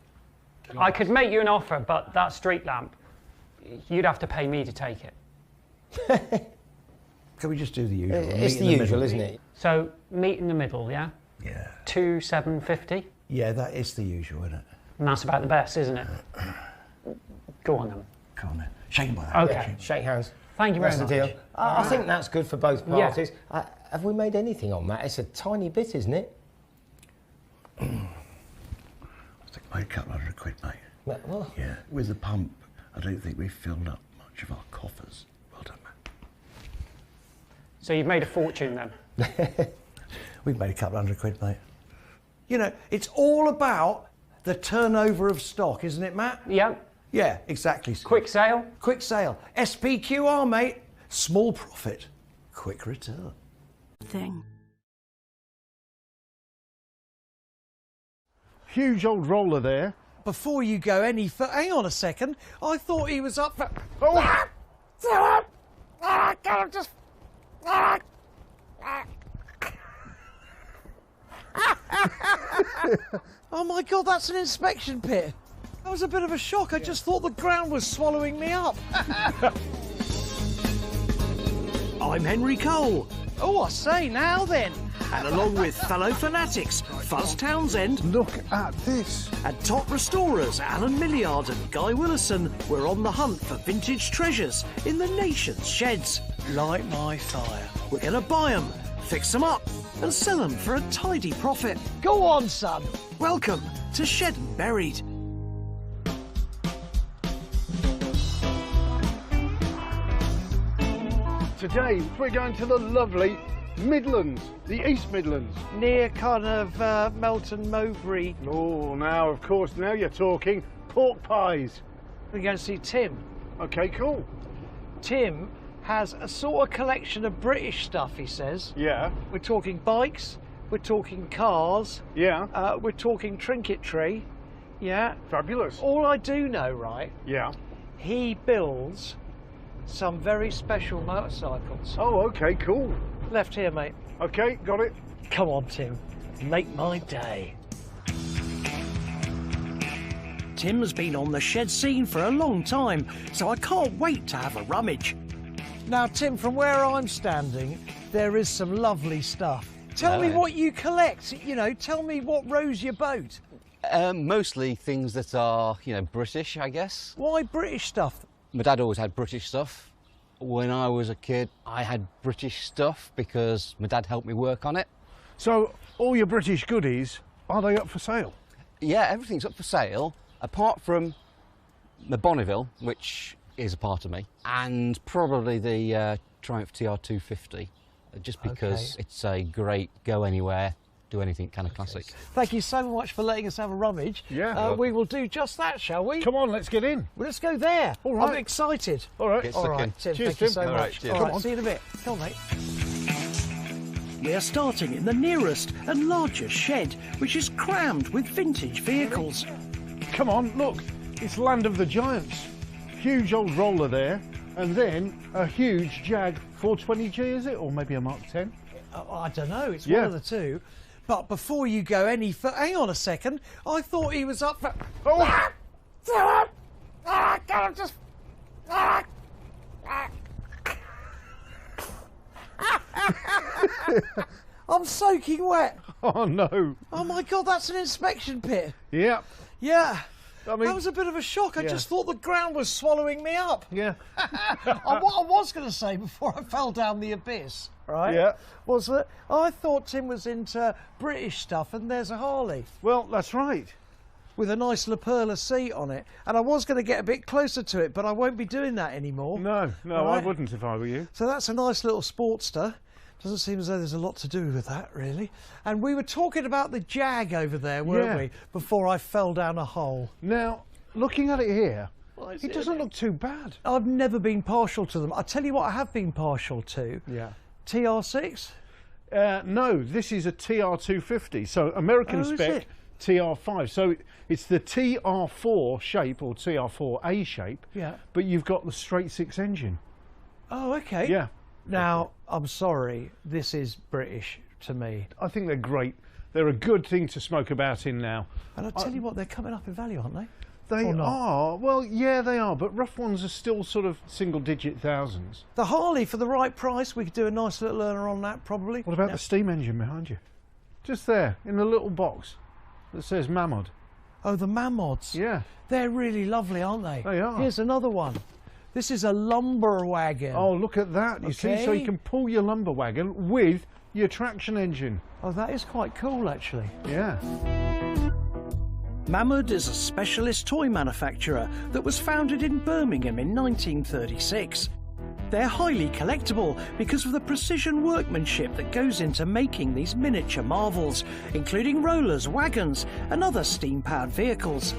I could make you an offer, but that street lamp, you'd have to pay me to take it. Can we just do the usual? and It's meet the in usual, middle? isn't it? So meet in the middle, yeah? Yeah. 2,750, Yeah, that is the usual, isn't it? and that's about the best, isn't it? Go on then. Come on then. Shake him by the hand. Okay. Shake hands. Thank you very That's the much. deal. I think that's good for both Yeah. parties. Have we made anything on that? It's a tiny bit, isn't it? I think I made a couple £100, mate. Well, Yeah, with the pump, I don't think we've filled up much of our coffers. Well done, man. So you've made a fortune then. We've made a couple £100, mate. You know, it's all about the turnover of stock, isn't it, Matt? Yeah. Yeah, exactly. Steve. Quick sale. Quick sale. SPQR, mate. Small profit, quick return. Thing. Huge old roller there. before you go any further, hang on a second. I thought he was up for. Oh my God, that's an inspection pit. That was a bit of a shock. I just thought the ground was swallowing me up. I'm Henry Cole. Oh, I say, now then. And along with fellow fanatics, Fuzz Townsend. Look at this. And top restorers Alan Milliard and Guy Willison were on the hunt for vintage treasures in the nation's sheds. Light my fire. We're going to buy them, fix them up, and sell them for a tidy profit. Go on, son. Welcome to Shed and Buried. Today we're going to the lovely Midlands, the East Midlands. Near kind of Melton Mowbray. Oh, now, of course, now you're talking. Pork pies. We're going to see Tim. Okay, cool. Tim has a sort of collection of British stuff, he says. Yeah. We're talking bikes, we're talking cars. Yeah. We're talking trinketry. Yeah. Fabulous. All I do know, right? Yeah. He builds some very special motorcycles. Oh, okay, cool. Left here, mate. Okay, got it. Come on, Tim. Make my day. Tim's been on the shed scene for a long time, so I can't wait to have a rummage. Now, Tim, from where I'm standing, there is some lovely stuff. Tell me what you collect. You know, tell me what rows your boat. Mostly things that are, British, I guess. Why British stuff? My dad always had British stuff. When I was a kid, I had British stuff because my dad helped me work on it. So, all your British goodies, are they up for sale? Yeah, everything's up for sale, apart from the Bonneville, which is a part of me, and probably the Triumph TR250, just because it's a great go anywhere, do anything kind of classic. Thank you so much for letting us have a rummage. Yeah. We will do just that, shall we? Come on, let's get in. Well, let's go there. All right. I'm excited. All right. All right, Tim, Cheers, thank you Tim. so All right, much. cheers. All right, Come on. see you in a bit. Come on, mate. We are starting in the nearest and largest shed, which is crammed with vintage vehicles. Come on, look. It's Land of the Giants. Huge old roller there, and then a huge Jag 420G, is it? Or maybe a Mark 10? I don't know. It's one of the two. But before you go any further, hang on a second. I thought he was up for. Oh! I'm soaking wet. Oh no. Oh my God, that's an inspection pit. Yeah. Yeah. I mean, That was a bit of a shock. I yeah. just thought the ground was swallowing me up. yeah. What I was going to say before I fell down the abyss, right? Yeah. Was that I thought Tim was into British stuff, and there's a Harley Well, that's right. with a nice La Perla seat on it, and I was going to get a bit closer to it, but I won't be doing that anymore. No, I Right. wouldn't if I were you. So that's a nice little Sportster. Doesn't seem as though there's a lot to do with that, really. And we were talking about the Jag over there, weren't Yeah. we? Before I fell down a hole. Now, looking at it here, is it it? doesn't look too bad. I've never been partial to them. I tell you what I have been partial to. Yeah. TR6? No, this is a TR250, so American Oh, is spec it? TR5. So it's the TR4 shape or TR4A shape, Yeah. but you've got the straight six engine. Oh, okay. Yeah. Now, I'm sorry, this is British to me. I think they're great. They're a good thing to smoke about in now. And I tell you what, they're coming up in value, aren't they? They Or not? are. Well, yeah, they are, but rough ones are still sort of single-digit thousands. The Harley, for the right price, we could do a nice little earner on that, probably. What about Yeah. the steam engine behind you? Just there, in the little box that says Mammoth. Oh, the Mammods. Yeah. They're really lovely, aren't they? They are. Here's another one. This is a lumber wagon. Oh, look at that. You see, so Okay. you can pull your lumber wagon with your traction engine. Oh, that is quite cool, actually. Yeah. Mammoth is a specialist toy manufacturer that was founded in Birmingham in 1936. They're highly collectible because of the precision workmanship that goes into making these miniature marvels, including rollers, wagons, and other steam-powered vehicles.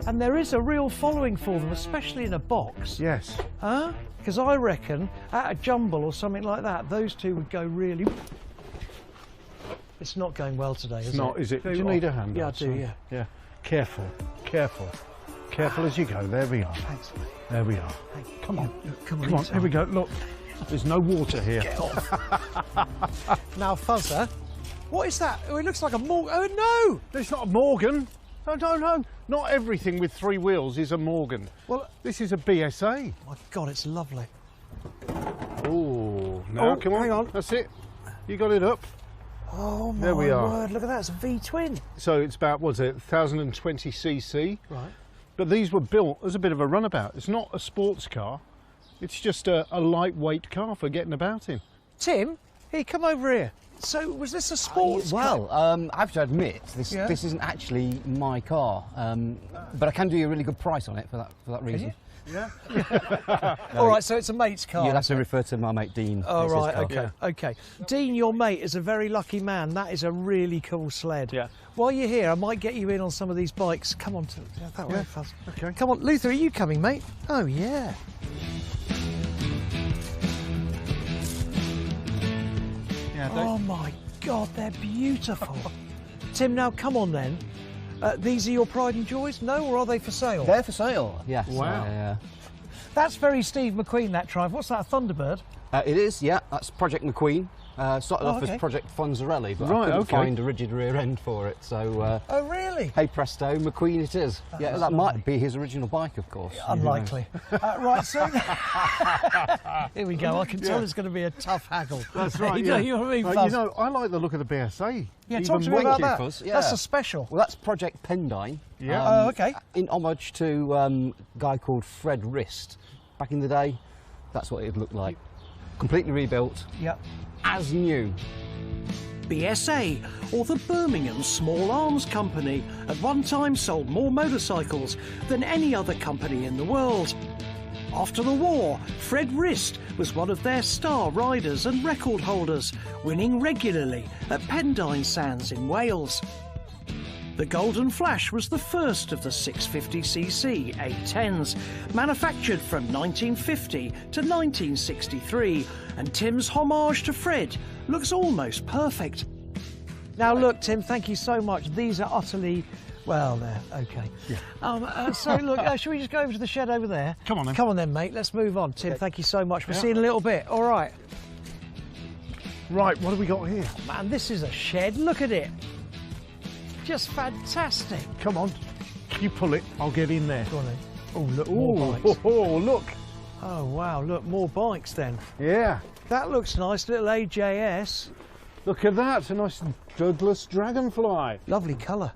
And there is a real following for them, especially in a box. Yes. Huh? Because I reckon at a jumble or something like that, those two would go really. It's not going well today, is it? It's not, is it? Do you need a hand? Yeah, I out, do, son? yeah. Yeah. Careful, careful. Careful as you go. There we are. Thanks, mate. There we are. Hey, Come on. Come Come on, here we go. Look, there's no water here. Get off. Now, Fuzzer, what is that? Oh, it looks like a Morgan. Oh, no! It's not a Morgan. No. Not everything with 3 wheels is a Morgan. Well, this is a BSA. My God, it's lovely. Oh, now come on. Hang on. That's it. You got it up. Oh, my There we are. word. Look at that. It's a V-twin. So it's about, what's it, 1020 cc. Right. But these were built as a bit of a runabout. It's not a sports car. It's just a lightweight car for getting about in. Tim, here, come over here. So, was this a sports car? Well, I have to admit, this isn't actually my car, but I can do you a really good price on it for that reason. Yeah. All right, so it's a mate's car. You'll have to refer to my mate Dean. Oh, It's his right, car. okay, okay. Dean, your mate, is a very lucky man. That is a really cool sled. Yeah. While you're here, I might get you in on some of these bikes. Come on, that way, Fuzz. Okay. Come on, Luther, are you coming, mate? Oh, yeah. Oh, my God, they're beautiful. Tim, now, come on, then. These are your pride and joys? No, or are they for sale? They're for sale, yes. Wow. That's very Steve McQueen, that Triumph. What's that, a Thunderbird? It is, yeah. That's Project McQueen. Started off as Project Fonzarelli, but I couldn't find a rigid rear end for it, so... oh, really? Hey presto, McQueen it is. Yeah, that might be his original bike, of course. Unlikely. Right, so... here we go. I can tell it's going to be a tough haggle. That's right, You know what I mean, Fuzz? you know, I like the look of the BSA. Yeah, talk to me about that. Fuzz. Yeah. That's a special. Well, that's Project Pendine. Yeah. Oh, okay. In homage to a guy called Fred Wrist. Back in the day, that's what it looked like. Completely rebuilt. Yep. As new. BSA, or the Birmingham Small Arms Company, at one time sold more motorcycles than any other company in the world. After the war, Fred Wrist was one of their star riders and record holders, winning regularly at Pendine Sands in Wales. The Golden Flash was the first of the 650cc A10s, manufactured from 1950 to 1963, and Tim's homage to Fred looks almost perfect. Now, look, Tim, thank you so much. These are utterly... Well, they're okay. Yeah. So, look, should we just go over to the shed over there? Come on, then. Come on, then, mate. Let's move on. Tim, thank you so much. We'll see you in a little bit. All right. Right, what have we got here? Man, this is a shed. Look at it. Just fantastic. Come on, you pull it, I'll get in there. Go on then. Oh, look, more bikes. Oh, look. Oh, wow, look, more bikes then. Yeah. That looks nice, little AJS. Look at that, it's a nice Douglas Dragonfly. Lovely colour.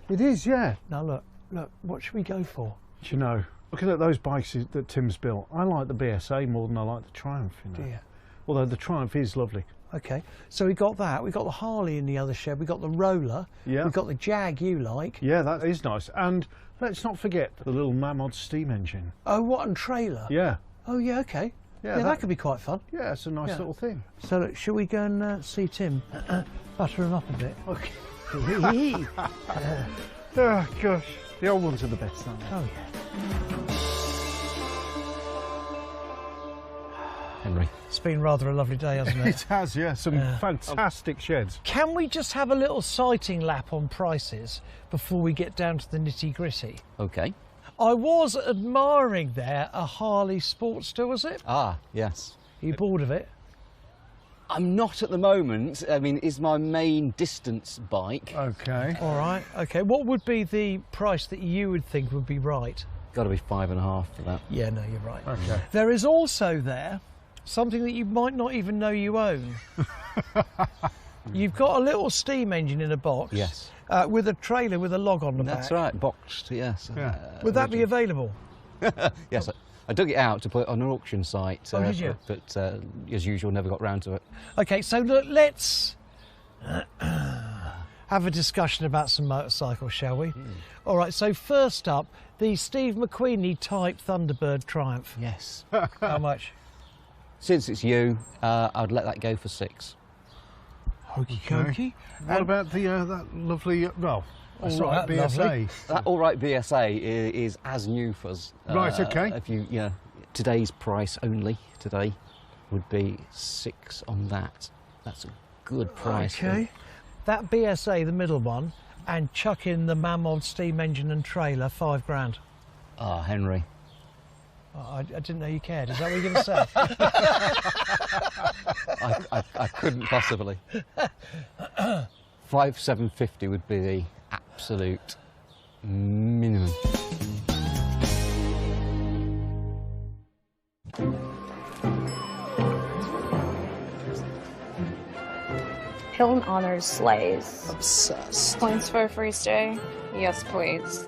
It is, yeah. Now, look, what should we go for? Do you know, looking at those bikes that Tim's built, I like the BSA more than I like the Triumph, you know. Dear. Although the Triumph is lovely. Okay, so we got that. We got the Harley in the other shed. We got the Roller. Yeah. We got the Jag you like. Yeah, that is nice. And let's not forget the little Mammoth steam engine. Oh, what, and trailer? Yeah. Oh, yeah, okay. Yeah, that could be quite fun. Yeah, it's a nice little thing. So, look, shall we go and see Tim? Butter him up a bit. Okay. Oh, gosh. The old ones are the best, aren't they? Oh, yeah. Henry. It's been rather a lovely day, hasn't it? It has, yeah. Some fantastic sheds. Can we just have a little sighting lap on prices before we get down to the nitty-gritty? Okay. I was admiring there a Harley Sportster, was it? Ah, yes. Are you bored of it? I'm not at the moment. I mean, it's my main distance bike. Okay. All right, okay. What would be the price that you would think would be right? Got to be 5.5 for that. Yeah, no, you're right. Okay. There is also there something that you might not even know you own. You've got a little steam engine in a box. Yes. With a trailer with a log on the back. That's right, boxed, yes. Yeah. Would that be available? Yes, I dug it out to put it on an auction site. Oh, did you? But as usual, never got round to it. Okay, so look, let's have a discussion about some motorcycles, shall we? All right, so first up, the Steve McQueen type Thunderbird Triumph. Yes. How much? Since it's you, I'd let that go for 6. Hokey cokey. What about the that lovely, all right BSA? Lovely. That all right BSA is as new for us. Right, okay. If you, today's price only today would be 6 on that. That's a good price. Okay. That BSA, the middle one, and chuck in the Mamod steam engine and trailer, £5 grand. Ah, Henry. Oh, I didn't know you cared. Is that what you're going to say? I couldn't possibly. 5,750 would be the absolute minimum. Hilton Honors sleighs. Obsessed. Points for a free stay? Yes, please.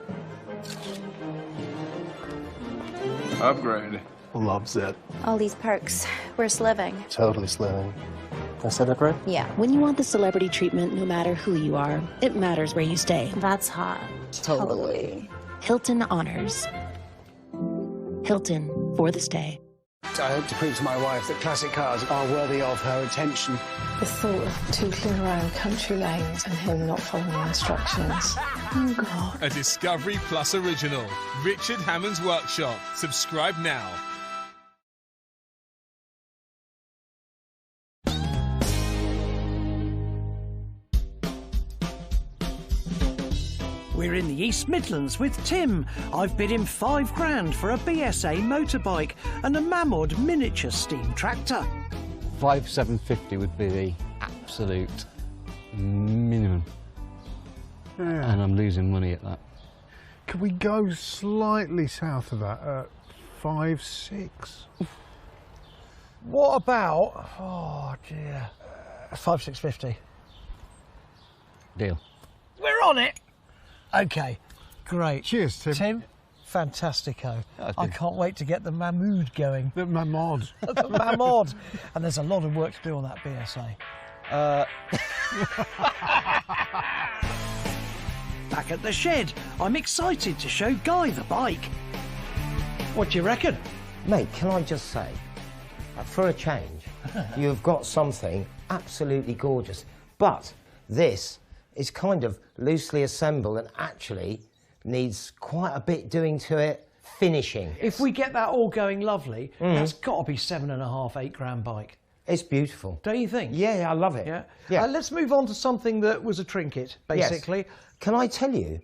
Upgrade. Loves it. All these perks. We're sliving. Totally sliving. I said that right? Yeah. When you want the celebrity treatment, no matter who you are, it matters where you stay. That's hot. Totally. Hilton Honors. Hilton for the stay. I hope to prove to my wife that classic cars are worthy of her attention. The thought of tootling around country lanes and him not following the instructions. Oh, God. A Discovery Plus original. Richard Hammond's Workshop. Subscribe now. We're in the East Midlands with Tim. I've bid him £5 for a BSA motorbike and a Mamod miniature steam tractor. 5,750 would be the absolute minimum. Yeah. And I'm losing money at that. Could we go slightly south of that at 5,600? What about, oh dear, 5,650. Deal. We're on it. Okay, great. Cheers, Tim. Tim, fantastico. I can't wait to get the Mahmood going. The Mamod. The Mamod. And there's a lot of work to do on that BSA. Back at the shed, I'm excited to show Guy the bike. What do you reckon? Mate, can I just say, for a change, you've got something absolutely gorgeous. But this is kind of loosely assembled and actually needs quite a bit doing to it, finishing. If we get that all going lovely, that's got to be £7.5, £8 bike. It's beautiful. Don't you think? Yeah, I love it. Yeah. Let's move on to something that was a trinket, basically. Yes. Can I tell you,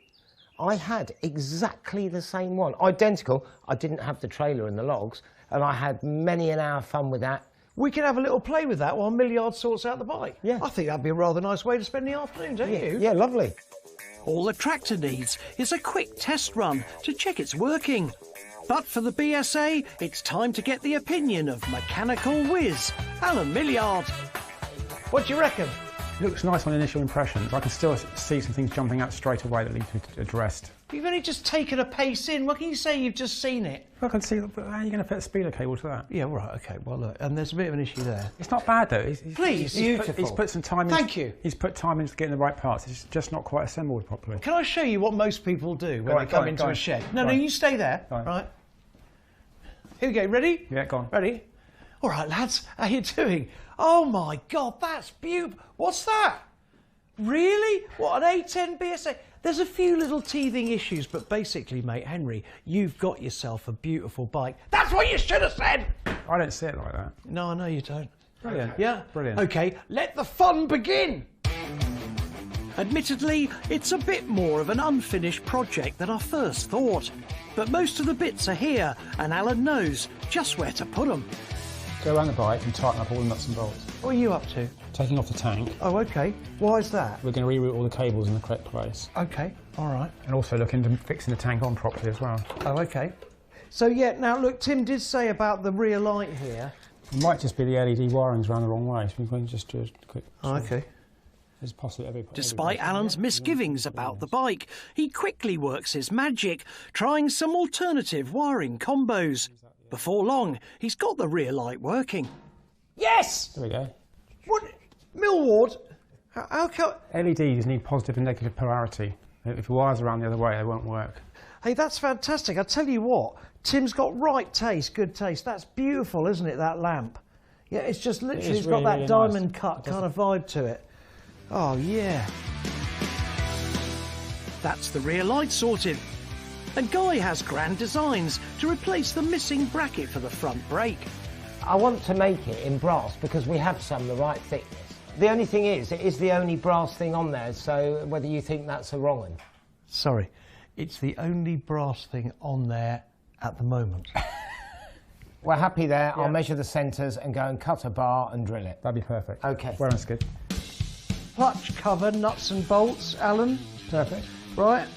I had exactly the same one, identical. I didn't have the trailer and the logs, and I had many an hour fun with that. We can have a little play with that while Milliard sorts out the bike. Yeah. I think that'd be a rather nice way to spend the afternoon, don't you? Yeah, lovely. All the tractor needs is a quick test run to check it's working. But for the BSA, it's time to get the opinion of mechanical whiz, Alan Milliard. What do you reckon? It looks nice on initial impressions. I can still see some things jumping out straight away that need to be addressed. You've only just taken a pace in. What can you say you've just seen it? I can see, but how are you going to fit a speeder cable to that? Yeah, right, OK. Well, look, and there's a bit of an issue there. It's not bad, though. Please, beautiful. He's put some time in. Thank you. He's put time into getting the right parts. It's just not quite assembled properly. Can I show you what most people do when they come into a shed? No, you stay there. Right. Here we go. Ready? Yeah, go on. Ready? All right, lads. How you doing? Oh, my God, that's beautiful. What's that? Really? What, an A10 BSA? There's a few little teething issues, but basically, mate, Henry, you've got yourself a beautiful bike. That's what you should have said! I don't see it like that. No, I know you don't. Brilliant. Yeah? Brilliant. OK, let the fun begin! Admittedly, it's a bit more of an unfinished project than I first thought. But most of the bits are here, and Alan knows just where to put them. Go around the bike and tighten up all the nuts and bolts. What are you up to? Taking off the tank. Oh, OK. Why is that? We're going to reroute all the cables in the correct place. OK, all right. And also look into fixing the tank on properly as well. Oh, OK. So, yeah, now, look, Tim did say about the rear light here. It might just be the LED wiring's around the wrong way, so we can just do a quick... Oh, OK. There's possibly Despite Alan's misgivings about the bike, he quickly works his magic, trying some alternative wiring combos. Before long, he's got the rear light working. Yes! There we go. What? Millward? How come... LEDs need positive and negative polarity. If the wires are around the other way, they won't work. Hey, that's fantastic. I tell you what, Tim's got right taste, good taste. That's beautiful, isn't it, that lamp? Yeah, it's just literally, it's got that diamond cut kind of vibe to it. Oh, yeah. That's the rear light sorted. And Guy has grand designs to replace the missing bracket for the front brake. I want to make it in brass because we have some the right thickness. The only thing is, it is the only brass thing on there, so whether you think that's a wrong one. Sorry, it's the only brass thing on there at the moment. We're happy there. Yeah. I'll measure the centres and go and cut a bar and drill it. That'd be perfect. Okay. Well, that's good. Clutch cover, nuts and bolts, Alan. Perfect. Right.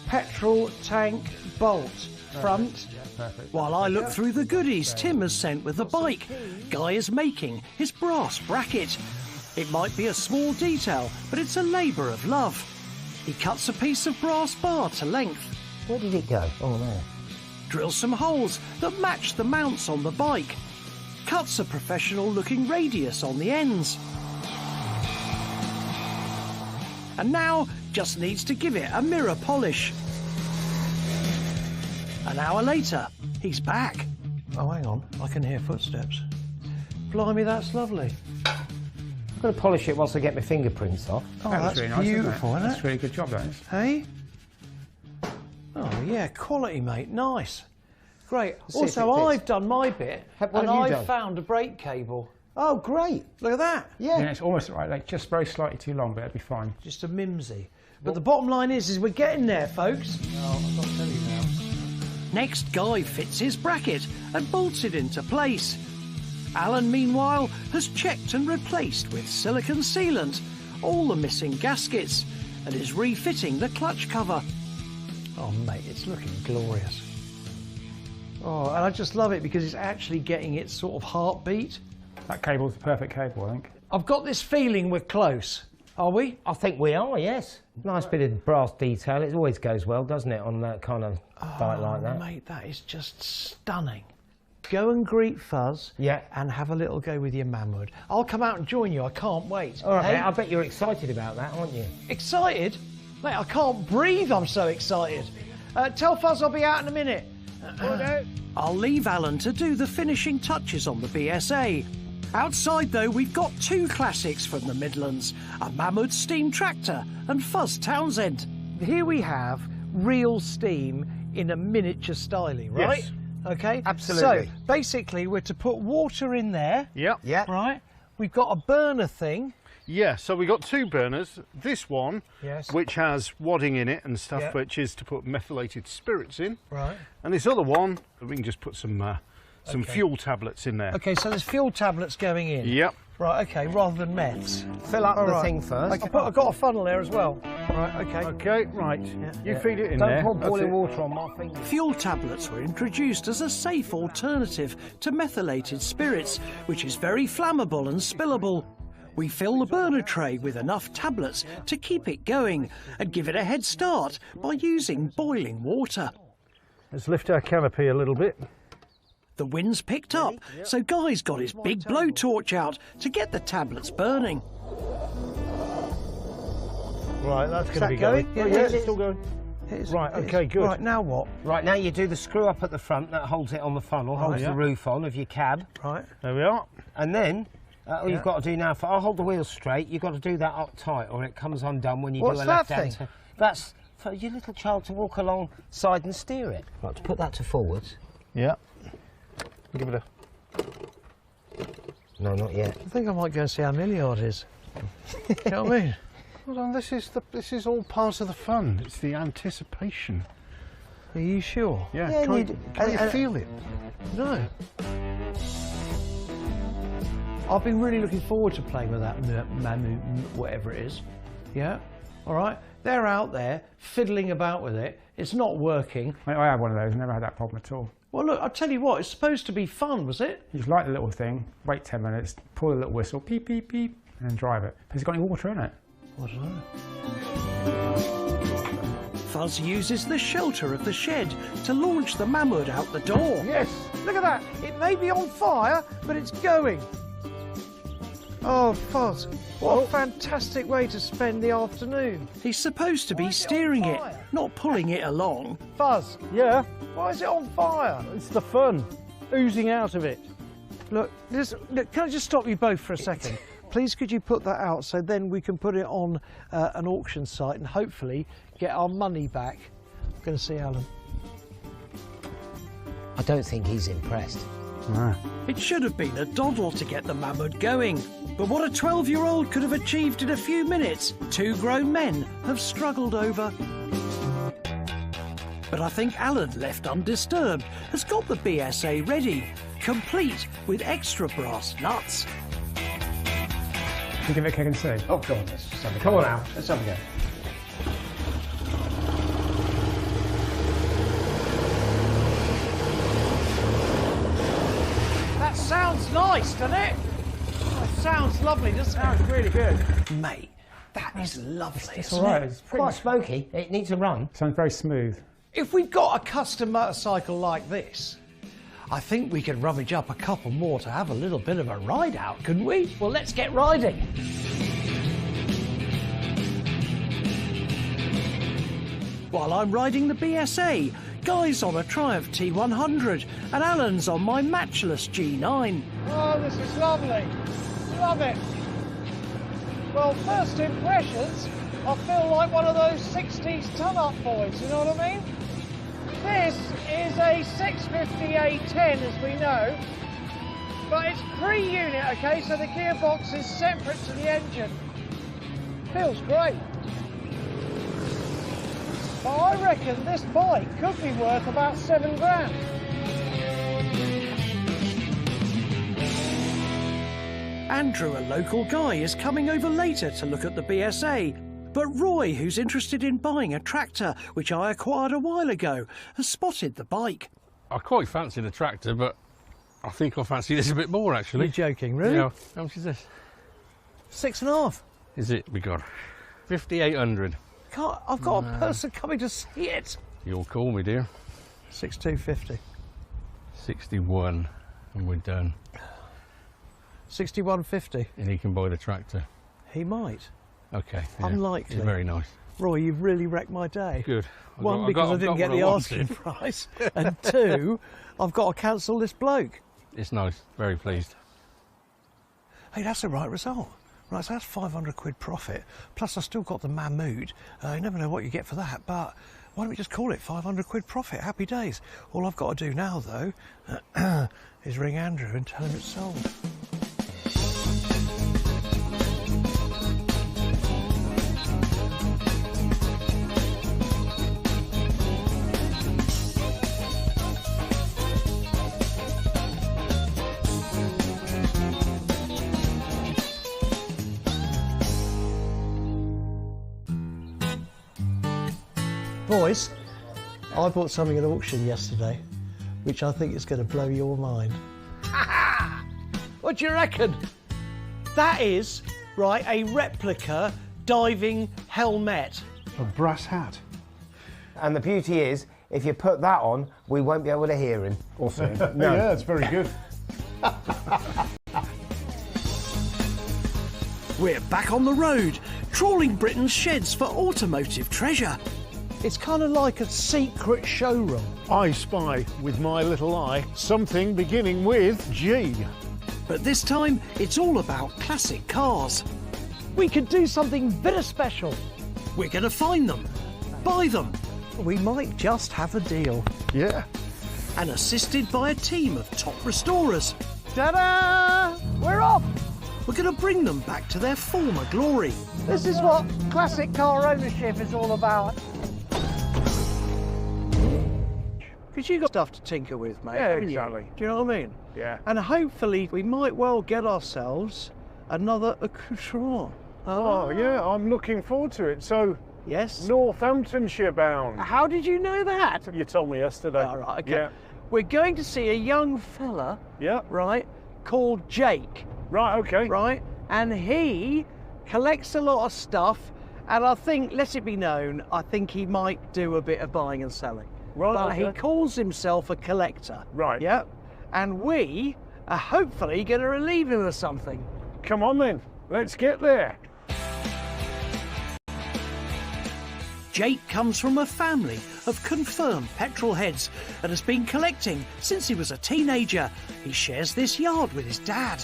Petrol tank bolt. Front. Yeah, perfect. While I look through the goodies Tim has sent with the bike, Guy is making his brass bracket. It might be a small detail, but it's a labour of love. He cuts a piece of brass bar to length. Where did it go? Oh, there. Drills some holes that match the mounts on the bike. Cuts a professional-looking radius on the ends. And now just needs to give it a mirror polish. An hour later, he's back. Oh, hang on, I can hear footsteps. Blimey, that's lovely. I'm going to polish it whilst I get my fingerprints off. Oh, that's really nice, beautiful, isn't it? That's a really good job, that is. Hey? Oh, yeah, quality, mate. Nice. Great. Also, I've done my bit, and I've found a brake cable. Oh, great. Look at that. Yeah, it's almost right, like just very slightly too long, but it'll be fine. Just a mimsy. But the bottom line is we're getting there, folks. Oh, I'm not telling you now. Next, Guy fits his bracket and bolts it into place. Alan, meanwhile, has checked and replaced with silicone sealant all the missing gaskets and is refitting the clutch cover. Oh, mate, it's looking glorious. Oh, and I just love it because it's actually getting its sort of heartbeat. That cable's the perfect cable, I think. I've got this feeling we're close. Are we? I think we are, yes. Nice bit of brass detail. It always goes well, doesn't it, on that kind of bike like that? Mate, that is just stunning. Go and greet Fuzz. Yeah. And have a little go with your manwood. I'll come out and join you. I can't wait. All right, hey? mate, I bet you're excited about that, aren't you? Excited? Mate, I can't breathe. I'm so excited. Tell Fuzz I'll be out in a minute. I'll leave Alan to do the finishing touches on the BSA. Outside, though, we've got two classics from the Midlands, a Mammoth steam tractor and Fuzz Townsend. Here we have real steam in a miniature styling, right? Yes. Okay? Absolutely. So, basically, we're to put water in there. Yep. Yeah. Right? We've got a burner thing. Yeah, so we got two burners. This one, yes, which has wadding in it and stuff, yep, which is to put methylated spirits in. Right. And this other one, we can just put some okay, fuel tablets in there. Okay, so there's fuel tablets going in. Yep. Right, okay, rather than meths. Fill up the thing first. Okay, I've got a funnel there as well. Right, okay. Okay, right. Yeah, you feed it in Don't there. pour boiling water on my fingers. Fuel tablets were introduced as a safe alternative to methylated spirits, which is very flammable and spillable. We fill the burner tray with enough tablets to keep it going and give it a head start by using boiling water. Let's lift our canopy a little bit. The wind's picked up, so Guy's got his big blowtorch out to get the tablets burning. Right, that's going that to be going? going. Yeah, Oh, yeah, it's still going. Right, okay, good. Right, now what? Right, now you do the screw up at the front that holds it on the funnel, holds the roof on of your cab. Right. There we are. And then all you've got to do now, I'll hold the wheels straight, you've got to do that up tight or it comes undone when you do a left hand turn. That's for your little child to walk alongside and steer it. Right, to put that to forwards. Yeah. Give it a... No, not yet. I think I might go and see how Milliard is. You know what I mean? Hold on, this is all part of the fun. It's the anticipation. Are you sure? Yeah, can you feel it? No. I've been really looking forward to playing with that Mamu, whatever it is. Yeah? All right? They're out there fiddling about with it. It's not working. I had one of those, never had that problem at all. Well, look, I'll tell you what, it's supposed to be fun, was it? You just light the little thing, wait 10 minutes, pull the little whistle, beep, beep, beep, and then drive it. Has it got any water in it? I don't know. Fuzz uses the shelter of the shed to launch the Mammoth out the door. Yes, look at that. It may be on fire, but it's going. Oh, Fuzz, what a fantastic way to spend the afternoon. He's supposed to be steering it, not pulling it along. Fuzz. Yeah? Why is it on fire? It's the fun, oozing out of it. Look, can I just stop you both for a second? Please could you put that out so then we can put it on an auction site and hopefully get our money back. I'm going to see Alan. I don't think he's impressed. It should have been a doddle to get the Mammoth going. But what a 12-year-old could have achieved in a few minutes, two grown men have struggled over. But I think Alan, left undisturbed, has got the BSA ready, complete with extra brass nuts. Can you give it a kick and see? Oh, God, let's have a go. Come on now. Let's have a go. That sounds nice, doesn't it? That sounds lovely. That sounds really good. Mate, that is lovely. It's all right. It's Quite smoky. It needs a run. Sounds very smooth. If we've got a custom motorcycle like this, I think we could rummage up a couple more to have a little bit of a ride out, couldn't we? Well, let's get riding. While I'm riding the BSA, Guy's on a Triumph T100 and Alan's on my matchless G9. Oh, this is lovely. Love it. Well, first impressions, I feel like one of those 60s ton-up boys, you know what I mean? This is a 650A10, as we know, but it's pre-unit, okay, so the gearbox is separate to the engine. Feels great. But I reckon this bike could be worth about £7 grand. Andrew, a local guy, is coming over later to look at the BSA. But Roy, who's interested in buying a tractor, which I acquired a while ago, has spotted the bike. I quite fancy the tractor, but I think I fancy this a bit more, actually. You're joking, really? Yeah. How much is this? 6.5. Is it? We got 5,800. I've got a person coming to see it. You'll call me, dear. 6250. 61, and we're done. 6150. And he can buy the tractor. He might. Okay. Yeah. Unlikely. It's very nice. Roy, you've really wrecked my day. Good. One, because I didn't get the asking price, and two, I've got to cancel this bloke. It's nice. Very pleased. Hey, that's the right result. Right, so that's 500 quid profit. Plus, I still got the Mammoth. You never know what you get for that, but why don't we just call it 500 quid profit? Happy days. All I've got to do now, though, is ring Andrew and tell him it's sold. Boys, I bought something at auction yesterday, which I think is going to blow your mind. What do you reckon? That is, right, a replica diving helmet. A brass hat. And the beauty is, if you put that on, we won't be able to hear him. Or see him. No. Yeah, it's very good. We're back on the road, trawling Britain's sheds for automotive treasure. It's kind of like a secret showroom. I spy, with my little eye, something beginning with G. But this time, it's all about classic cars. We could do something very special. We're going to find them, buy them. We might just have a deal. Yeah. And assisted by a team of top restorers. Ta-da! We're off! We're going to bring them back to their former glory. This is what classic car ownership is all about. Because you've got stuff to tinker with, mate. Yeah, haven't you? exactly. Do you know what I mean? Yeah. And hopefully we might well get ourselves another accoutrement. Oh, yeah, I'm looking forward to it. So, yes, Northamptonshire bound. How did you know that? You told me yesterday. All right, okay. Yeah. We're going to see a young fella, Yeah. right, called Jake. Right, okay. Right? And he collects a lot of stuff, and I think, let it be known, I think he might do a bit of buying and selling. Right, But okay. he calls himself a collector. Right. Yeah. And we are hopefully going to relieve him of something. Come on then, let's get there. Jake comes from a family of confirmed petrolheads and has been collecting since he was a teenager. He shares this yard with his dad.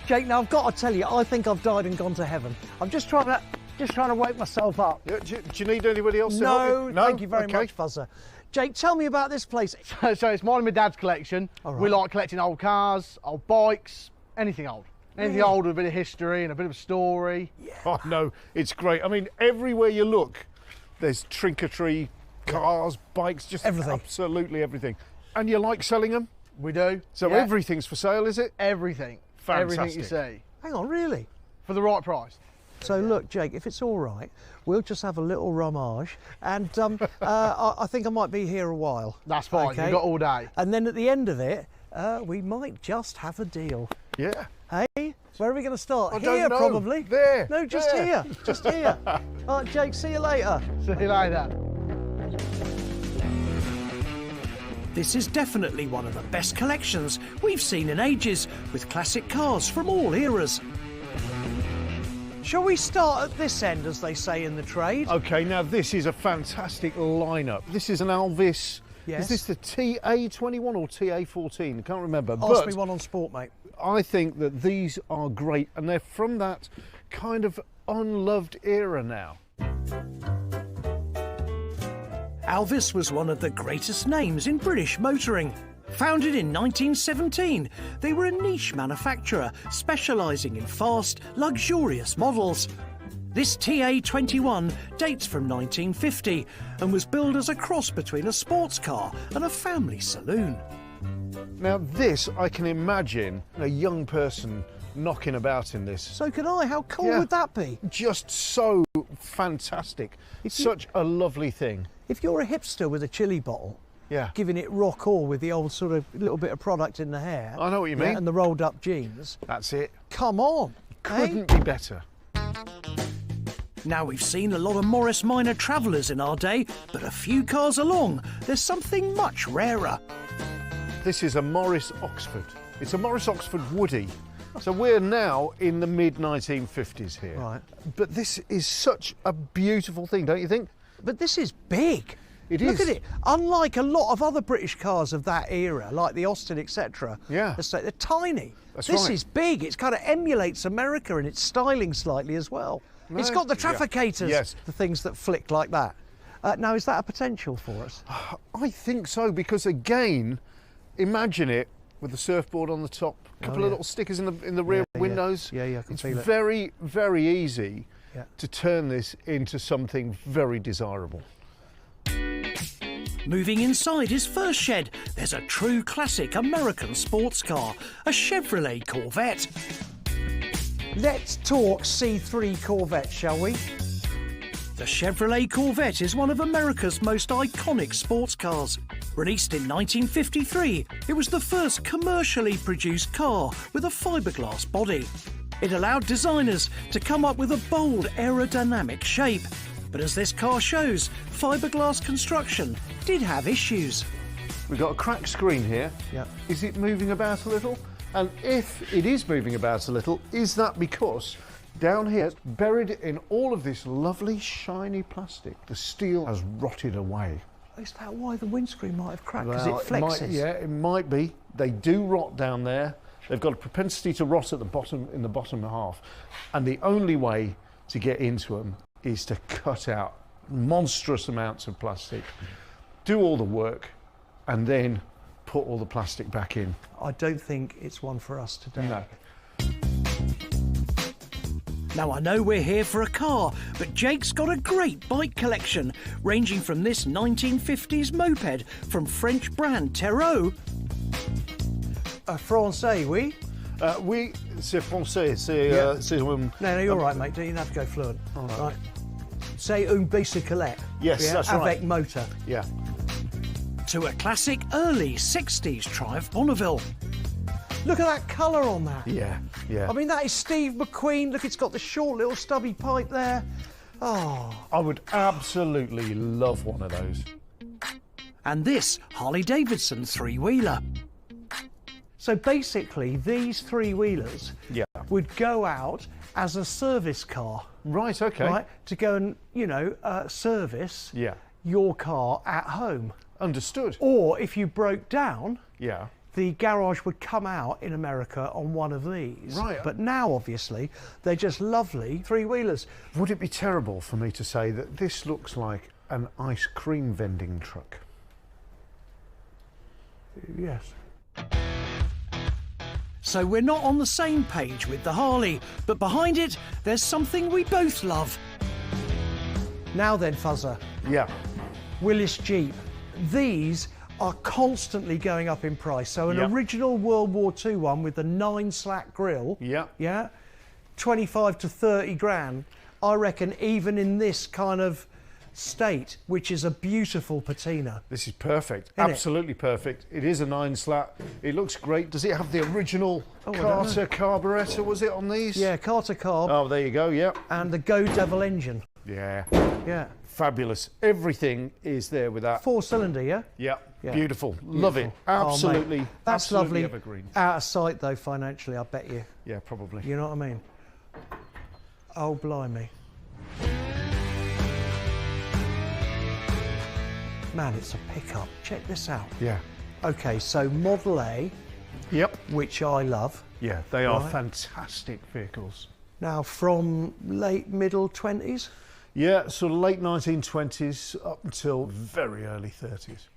Jake, now I've got to tell you, I think I've died and gone to heaven. I'm just trying to... Just trying to wake myself up. Yeah, do you need anybody else to help No, you? thank you very Okay. much, Fuzzer. Jake, tell me about this place. So it's mine and my dad's collection. All We right. like collecting old cars, old bikes, anything old. Anything Really? old with a bit of history and a bit of a story. Oh no, it's great. I mean, everywhere you look, there's trinketry, cars, bikes, just Everything. absolutely everything. And you like selling them? We do. So Yeah. everything's for sale, is it? Everything. Everything you see. Hang on, really? For the right price. So look, Jake, if it's all right, we'll just have a little rummage, and I think I might be here a while. That's fine, Okay? you've got all day. And then at the end of it, we might just have a deal. Yeah. Hey, where are we going to start? I Here, don't know. probably. There. No, just there. here. Just here. All right, Jake, see you later. See you later. This is definitely one of the best collections we've seen in ages, with classic cars from all eras. Shall we start at this end, as they say in the trade? Okay, now this is a fantastic lineup. This is an Alvis. Yes. Is this the TA21 or TA14? I can't remember. Ask but me one on sport, mate. I think that these are great, and they're from that kind of unloved era now. Alvis was one of the greatest names in British motoring. Founded in 1917, they were a niche manufacturer specialising in fast, luxurious models. This TA21 dates from 1950 and was billed as a cross between a sports car and a family saloon. Now this, I can imagine a young person knocking about in this. So can I. How cool Yeah. would that be? Just so fantastic. It's such a lovely thing. If you're a hipster with a chili bottle, Yeah. giving it rock all with the old sort of little bit of product in the hair. I know what you mean. And the rolled up jeans. That's it. Come on. Couldn't be better. Now, we've seen a lot of Morris Minor travellers in our day, but a few cars along, there's something much rarer. This is a Morris Oxford. It's a Morris Oxford Woody. So we're now in the mid-1950s here. Right. But this is such a beautiful thing, don't you think? But this is big. It Look is. at it. Unlike a lot of other British cars of that era, like the Austin, etc. Yeah. They're tiny. That's this right. is big. It kind of emulates America in its styling slightly as well. It's got the Yeah. trafficators, Yes. the things that flick like that. Now, is that a potential for us? I think so, because again, imagine it with the surfboard on the top, a couple yeah. of little stickers in the rear Yeah. windows. Yeah, I can It's feel it. very, very easy Yeah. to turn this into something very desirable. Moving inside his first shed, there's a true classic American sports car, a Chevrolet Corvette. Let's talk C3 Corvette, shall we? The Chevrolet Corvette is one of America's most iconic sports cars. Released in 1953, it was the first commercially produced car with a fiberglass body. It allowed designers to come up with a bold aerodynamic shape. But as this car shows, fiberglass construction did have issues. We've got a cracked screen here. Yeah. Is it moving about a little? And if it is moving about a little, is that because down here, buried in all of this lovely shiny plastic, the steel has rotted away? Is that why the windscreen might have cracked? Because Well, it flexes. it might be. They do rot down there. They've got a propensity to rot at the bottom, in the bottom half. And the only way to get into them is to cut out monstrous amounts of plastic, do all the work, and then put all the plastic back in. I don't think it's one for us today. No. Now, I know we're here for a car, but Jake's got a great bike collection, ranging from this 1950s moped from French brand Terreau. Français, oui? Oui, c'est français. C'est, Yeah. c'est, No, you're right, mate. Don't even have to go fluent. All right. Say une bicyclette. Yes, yeah? that's Avec right. motor. Yeah. To a classic early 60s Triumph Bonneville. Look at that colour on that. Yeah, yeah. I mean, that is Steve McQueen. Look, it's got the short little stubby pipe there. Oh. I would absolutely love one of those. And this Harley Davidson three-wheeler. So basically, these three-wheelers Yeah. would go out as a service car. Right, okay. Right? To go and, service Yeah. your car at home. Understood. Or if you broke down, Yeah. the garage would come out in America on one of these. Right. But now, obviously, they're just lovely three-wheelers. Would it be terrible for me to say that this looks like an ice cream vending truck? Yes. So we're not on the same page with the Harley, but behind it, there's something we both love. Now then, Fuzzer. Yeah. Willis Jeep. These are constantly going up in price. So an original World War II one with the 9-slat grille, yeah, 25 to 30 grand. I reckon even in this kind of state, which is a beautiful patina. This is perfect. Isn't Absolutely perfect. It is a 9-slat. It looks great. Does it have the original Carter carburettor, was it, on these? Yeah, Carter carb. Oh, there you go, yeah. And the Go Devil engine. Yeah. Yeah. Fabulous. Everything is there with that. 4-cylinder, yeah? Yeah. Yeah. Beautiful. Love it. Oh, Absolutely. mate. That's absolutely lovely. evergreen. Out of sight, though, financially, I bet you. Yeah, probably. You know what I mean? Oh, blimey. Man, it's a pickup. Check this out. Yeah. Okay, so Model A. Yep. Which I love. Yeah, they are Right. fantastic vehicles. Now, from late, middle 20s? Yeah, sort of late 1920s up until very early 30s.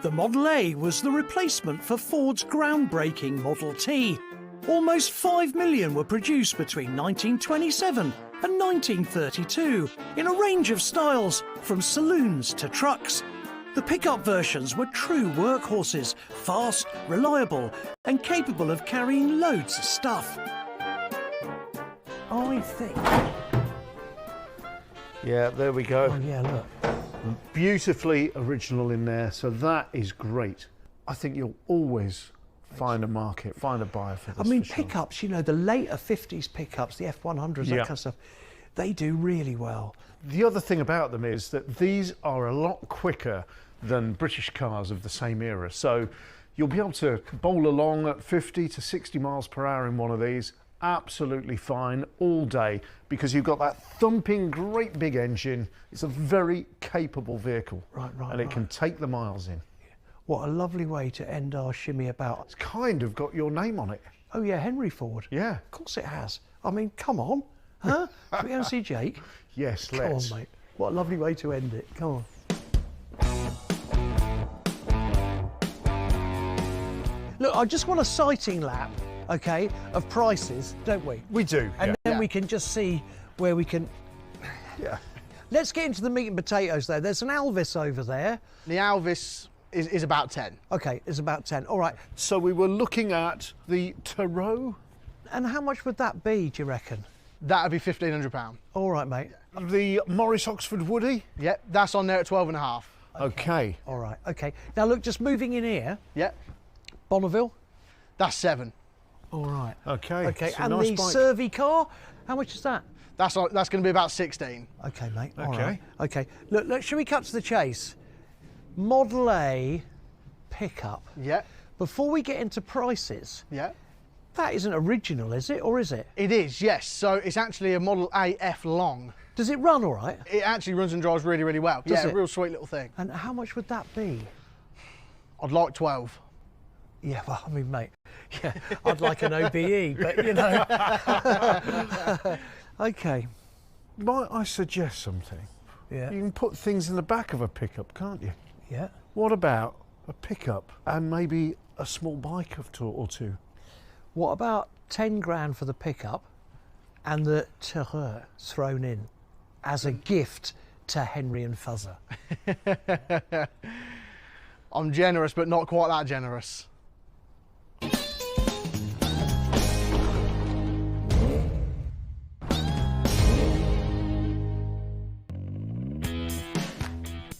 The Model A was the replacement for Ford's groundbreaking Model T. Almost 5 million were produced between 1927 and 1932 in a range of styles, from saloons to trucks. The pickup versions were true workhorses, fast, reliable, and capable of carrying loads of stuff. I think. Yeah, there we go. Oh, yeah, look. Beautifully original in there, so that is great. I think you'll always find a market, find a buyer for this. I mean, for sure. pickups, you know, the later 50s pickups, the F100s, that Yeah. kind of stuff, they do really well. The other thing about them is that these are a lot quicker than British cars of the same era. So you'll be able to bowl along at 50 to 60 miles per hour in one of these, absolutely fine all day, because you've got that thumping great big engine. It's a very capable vehicle. Right, and it can take the miles in. What a lovely way to end our shimmy about. It's kind of got your name on it. Oh yeah, Henry Ford. Yeah. Of course it has. I mean, come on. Huh? Should we go and see Jake? Yes, Come let's. on, mate. What a lovely way to end it. Come on. Look, I just want a sighting lap, okay, of prices, don't we? We do. And then we can just see where we can... Yeah. Let's get into the meat and potatoes, though. There's an Alvis over there. The Alvis is about 10. Okay, it's about 10. All right. So we were looking at the Tarot. And how much would that be, do you reckon? That'd be £1,500. All right, mate. The Morris Oxford Woody. Yep, that's on there at 12.5. Okay. All right, okay. Now, look, just moving in here. Yep. Bonneville. That's 7. All right. Okay. Okay, It's a and nice the bike. Survey car, how much is that? That's going to be about 16. Okay, mate. All Okay. right. Okay. Look, shall we cut to the chase? Model A pickup. Yep. Before we get into prices, Yep. that isn't original, is it? Or is it? It is, yes. So it's actually a Model AF long. Does it run all right? It actually runs and drives really, really well. Does yeah, it? real sweet little thing. And how much would that be? I'd like 12. Yeah, well, I mean, mate, yeah, I'd like an OBE, but, you know. Okay. Might I suggest something? Yeah. You can put things in the back of a pickup, can't you? Yeah. What about a pickup and maybe a small bike or two? What about 10 grand for the pickup and the Terreur thrown in as a gift to Henry and Fuzzer? I'm generous, but not quite that generous.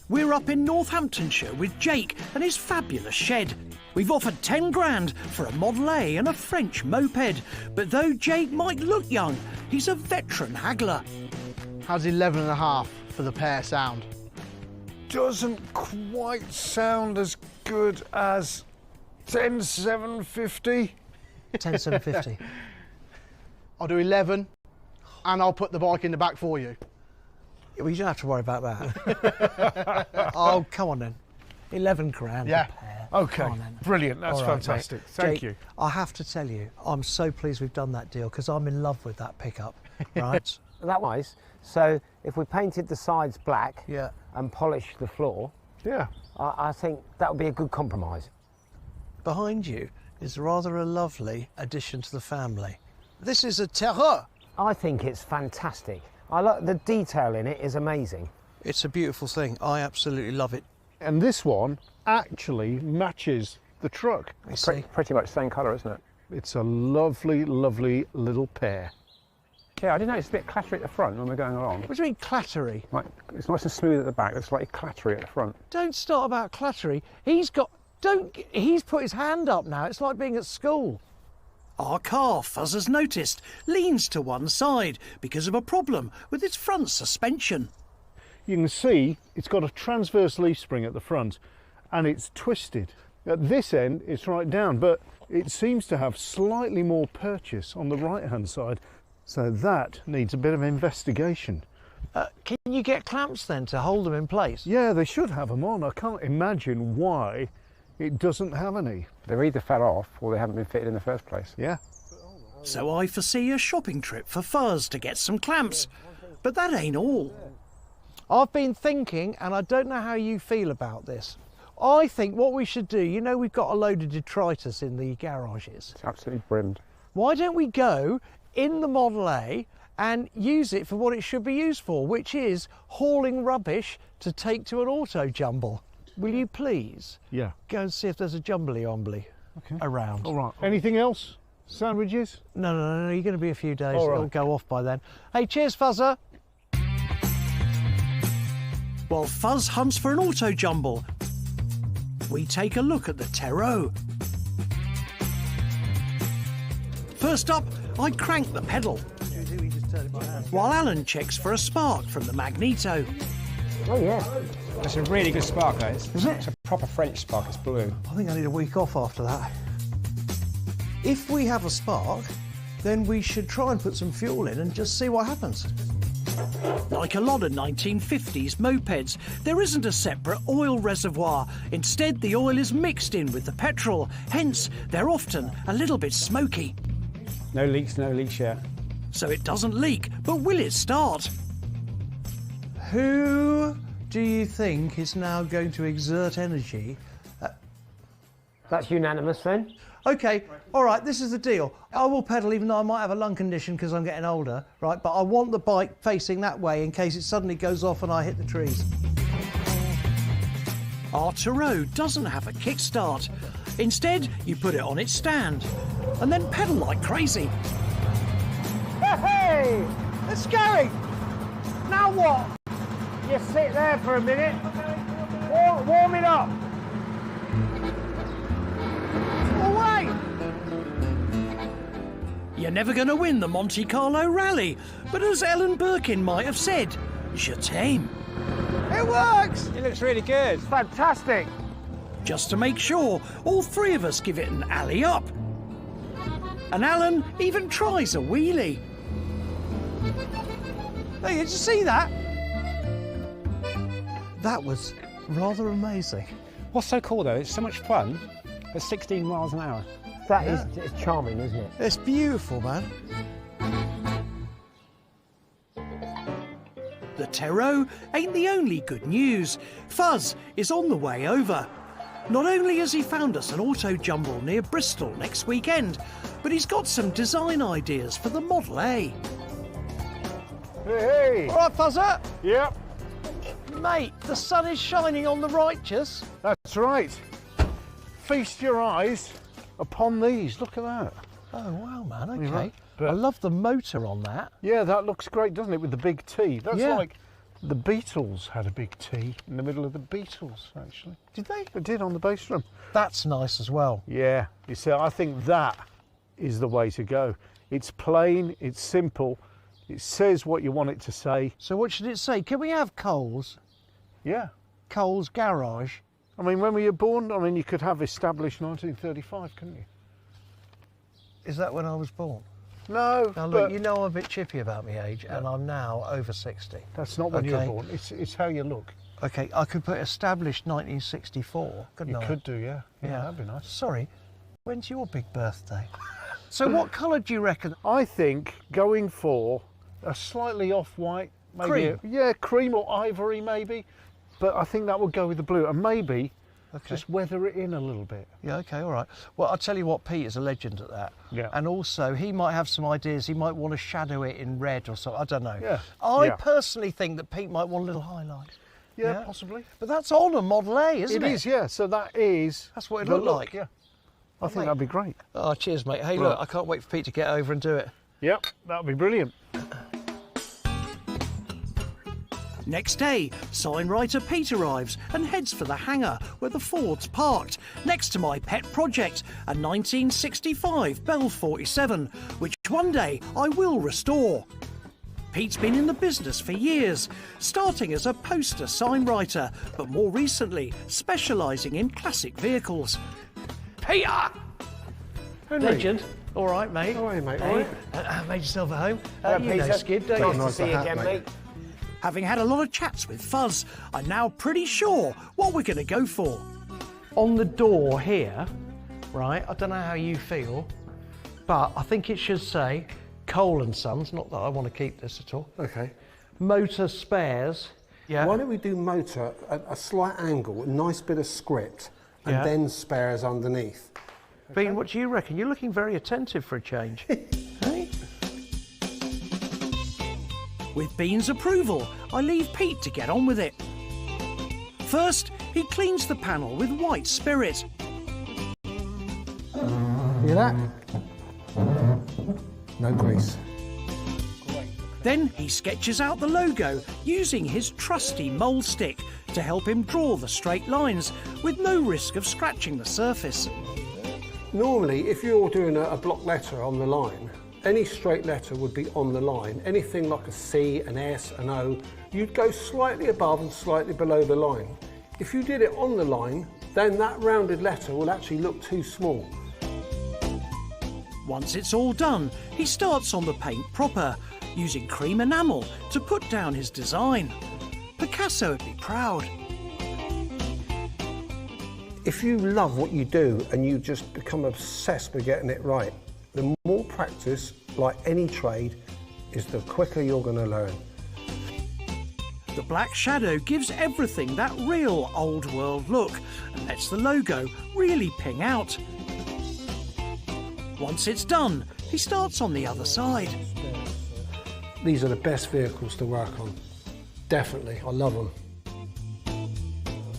We're up in Northamptonshire with Jake and his fabulous shed. We've offered 10 grand for a Model A and a French moped, but though Jake might look young, he's a veteran haggler. How's 11.5 for the pair sound? Doesn't quite sound as good as 10,750. 10,750. I'll do 11 and I'll put the bike in the back for you. Well, you don't have to worry about that. Oh, come on then. 11 grand Yeah. a pair. Okay. Come on then. Brilliant. That's All right, fantastic. mate. Thank Jake, you. I have to tell you, I'm so pleased we've done that deal because I'm in love with that pickup, right? That wise. So if we painted the sides black Yeah. and polished the floor, Yeah. I think that would be a good compromise. Behind you is rather a lovely addition to the family. This is a terreur. I think it's fantastic. I like the detail in it is amazing. It's a beautiful thing. I absolutely love it. And this one actually matches the truck. You see? Pretty much the same colour, isn't it? It's a lovely, lovely little pair. Yeah, I did notice a bit clattery at the front when we're going along. What do you mean clattery? Like, it's nice and smooth at the back, it's slightly clattery at the front. Don't start about clattery. He's put his hand up now. It's like being at school. Our car, Fuzz has noticed, leans to one side because of a problem with its front suspension. You can see it's got a transverse leaf spring at the front and it's twisted. At this end it's right down, but it seems to have slightly more purchase on the right hand side, so that needs a bit of investigation. Can you get clamps then to hold them in place? Yeah, they should have them on. I can't imagine why it doesn't have any. They've either fell off or they haven't been fitted in the first place. Yeah. So I foresee a shopping trip for Fuzz to get some clamps. But that ain't all. I've been thinking, and I don't know how you feel about this. I think what we should do, you know, we've got a load of detritus in the garages. It's absolutely brimmed. Why don't we go in the Model A and use it for what it should be used for, which is hauling rubbish to take to an auto jumble? Will you please Yeah. go and see if there's a jumbly-ombly around? All right. Anything else? Sandwiches? No, you're going to be a few days. All right. It'll go off by then. Hey, cheers, Fuzzer. While Fuzz hunts for an auto jumble, we take a look at the Terreau. First up, I crank the pedal, while Alan checks for a spark from the magneto. Oh yeah. It's a really good spark, that is. Is it? It's a proper French spark, it's blue. I think I need a week off after that. If we have a spark, then we should try and put some fuel in and just see what happens. Like a lot of 1950s mopeds, there isn't a separate oil reservoir. Instead, the oil is mixed in with the petrol, hence they're often a little bit smoky. No leaks yet. So it doesn't leak, but will it start? Who do you think is now going to exert energy? That's unanimous then. Okay, all right, this is the deal. I will pedal even though I might have a lung condition because I'm getting older, right? But I want the bike facing that way in case it suddenly goes off and I hit the trees. Our Terreau doesn't have a kickstart. Instead, you put it on its stand and then pedal like crazy. Hey! It's going! Now what? You sit there for a minute. Warm it up. Away! You're never going to win the Monte Carlo Rally, but as Ellen Birkin might have said, je t'aime. It works! It looks really good. It's fantastic. Just to make sure, all three of us give it an alley up. And Alan even tries a wheelie. Hey, did you see that? That was rather amazing. What's so cool though, it's so much fun at 16 miles an hour. That is it's charming, isn't it? It's beautiful, man. The Terreau ain't the only good news. Fuzz is on the way over. Not only has he found us an auto jumble near Bristol next weekend, but he's got some design ideas for the Model A. Hey! All right, Fuzzer. Yep. Mate, the sun is shining on the righteous. That's right. Feast your eyes upon these. Look at that. Oh, wow, man, You're okay. right, but- I love the motor on that. Yeah, that looks great, doesn't it, with the big T? That's Yeah. like the Beatles had a big T in the middle of the Beatles, actually. Did they? They did on the bass drum. That's nice as well. Yeah, you see, I think that is the way to go. It's plain, it's simple, it says what you want it to say. So what should it say? Can we have Coles? Yeah. Coles Garage? I mean, when were you born? I mean, you could have established 1935, couldn't you? Is that when I was born? No, Now look, but you know I'm a bit chippy about my age, and I'm now over 60. that's not when you were Okay. born. It's how you look. Okay, I could put established 1964, couldn't I? You could do, yeah. Yeah, that'd be nice. Sorry, when's your big birthday? So what colour do you reckon? I think going for a slightly off-white, maybe Cream? yeah, cream or ivory maybe, but I think that would go with the blue, and maybe just weather it in a little bit. Yeah, okay, all right. Well, I'll tell you what, Pete is a legend at that. Yeah. And also, he might have some ideas. He might want to shadow it in red or something. I don't know. Yeah. I personally think that Pete might want a little highlight. Yeah, possibly. But that's on a Model A, isn't it? It is, yeah. So that's what it the looked like. Yeah. I think that'd be great. Oh, cheers, mate. Hey, look, I can't wait for Pete to get over and do it. Yep, that'd be brilliant. Next day, sign writer Pete arrives and heads for the hangar where the Ford's parked, next to my pet project, a 1965 Bell 47, which one day I will restore. Pete's been in the business for years, starting as a poster sign writer, but more recently specialising in classic vehicles. Peter! Henry. Legend. All right, mate. All right, mate. Hey, All right. made yourself at home. You Peter. know Skid, don't you? Nice to see you again, mate. Having had a lot of chats with Fuzz, I'm now pretty sure what we're going to go for. On the door here, right, I don't know how you feel, but I think it should say Cole & Sons, not that I want to keep this at all. Okay. Motor spares. Yeah. Why don't we do motor at a slight angle, a nice bit of script, and then spares underneath? Bean, what do you reckon? You're looking very attentive for a change. Hey? With Bean's approval, I leave Pete to get on with it. First, he cleans the panel with white spirit. Hear that? No grease. Then he sketches out the logo using his trusty mould stick to help him draw the straight lines with no risk of scratching the surface. Normally, if you're doing a block letter on the line, any straight letter would be on the line. Anything like a C, an S, an O, you'd go slightly above and slightly below the line. If you did it on the line, then that rounded letter will actually look too small. Once it's all done, he starts on the paint proper, using cream enamel to put down his design. Picasso would be proud. If you love what you do and you just become obsessed with getting it right, the more practice, like any trade, is the quicker you're going to learn. The black shadow gives everything that real old world look and lets the logo really ping out. Once it's done, he starts on the other side. These are the best vehicles to work on. Definitely, I love them.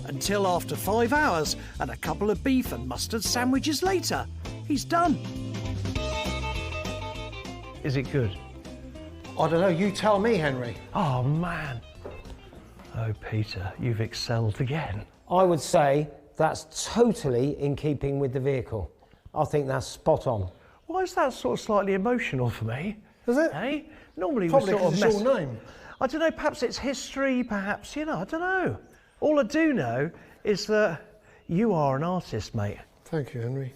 Until after 5 hours and a couple of beef and mustard sandwiches later, he's done. Is it good? I don't know, you tell me, Henry. Oh, man. Oh, Peter, you've excelled again. I would say that's totally in keeping with the vehicle. I think that's spot on. Why is that sort of slightly emotional for me? Is it? Hey? Normally Probably we sort of because it's your name. I don't know, perhaps it's history, perhaps, you know, I don't know. All I do know is that you are an artist, mate. Thank you, Henry.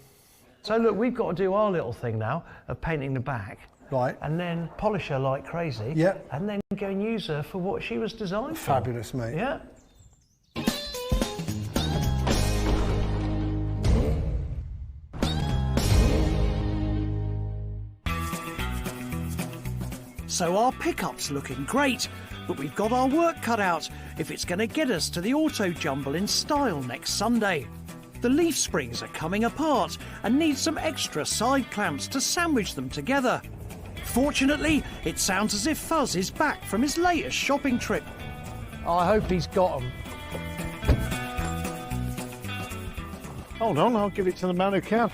So look, we've got to do our little thing now of painting the back. Right. And then polish her like crazy. Yeah. And then go and use her for what she was designed for. Fabulous, mate. Yeah. So our pickup's looking great, but we've got our work cut out if it's going to get us to the auto jumble in style next Sunday. The leaf springs are coming apart and need some extra side clamps to sandwich them together. Fortunately, it sounds as if Fuzz is back from his latest shopping trip. I hope he's got them. Hold on, I'll give it to the man who can.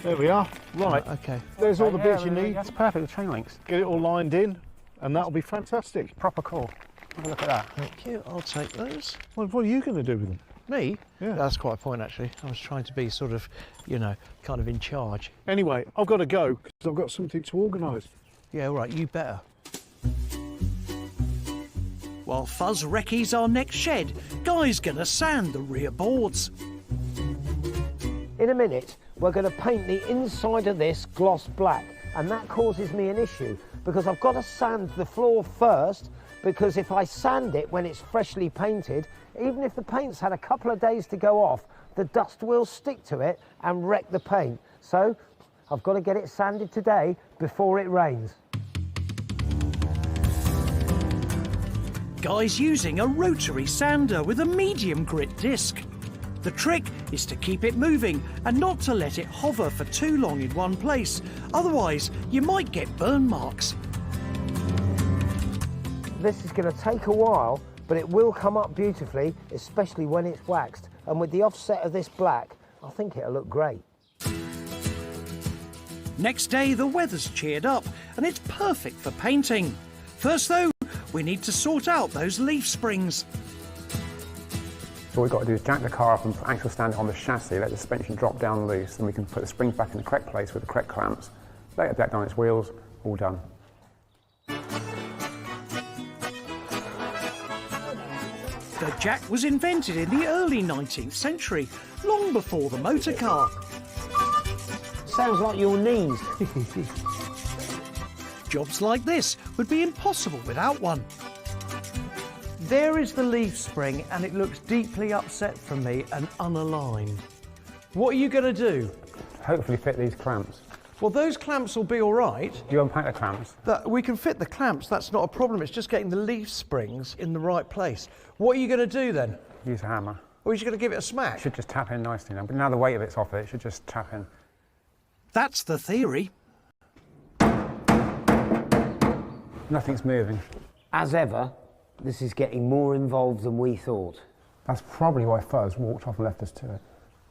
There we are. Right. Okay. There's all the bits you need. That's perfect, the chain links. Get it all lined in, and that'll be fantastic. Proper cool. Have a look at that. Thank you. I'll take those. Well, what are you going to do with them? Me? Yeah. That's quite a point, actually. I was trying to be sort of, you know, kind of in charge. Anyway, I've got to go because I've got something to organise. Yeah, all right, you better. While Fuzz recce's our next shed, Guy's gonna sand the rear boards. In a minute, we're going to paint the inside of this gloss black, and that causes me an issue because I've got to sand the floor first, because if I sand it when it's freshly painted, even if the paint's had a couple of days to go off, the dust will stick to it and wreck the paint. So I've got to get it sanded today before it rains. Guy's using a rotary sander with a medium grit disc. The trick is to keep it moving and not to let it hover for too long in one place. Otherwise, you might get burn marks. This is going to take a while, but it will come up beautifully, especially when it's waxed. And with the offset of this black, I think it'll look great. Next day, the weather's cheered up and it's perfect for painting. First, though, we need to sort out those leaf springs. So what we've got to do is jack the car up and actually stand it on the chassis, let the suspension drop down loose, and we can put the springs back in the correct place with the correct clamps, lay it back down its wheels, all done. The jack was invented in the early 19th century, long before the motor car. Sounds like your knees. Jobs like this would be impossible without one. There is the leaf spring, and it looks deeply upset from me and unaligned. What are you going to do? Hopefully fit these clamps. Well, those clamps will be all right. Do you unpack the clamps? We can fit the clamps, that's not a problem. It's just getting the leaf springs in the right place. What are you going to do then? Use a hammer. Or are you just going to give it a smack? It should just tap in nicely now. But now the weight of it's off it should just tap in. That's the theory. Nothing's moving. As ever, this is getting more involved than we thought. That's probably why Fuzz walked off and left us to it.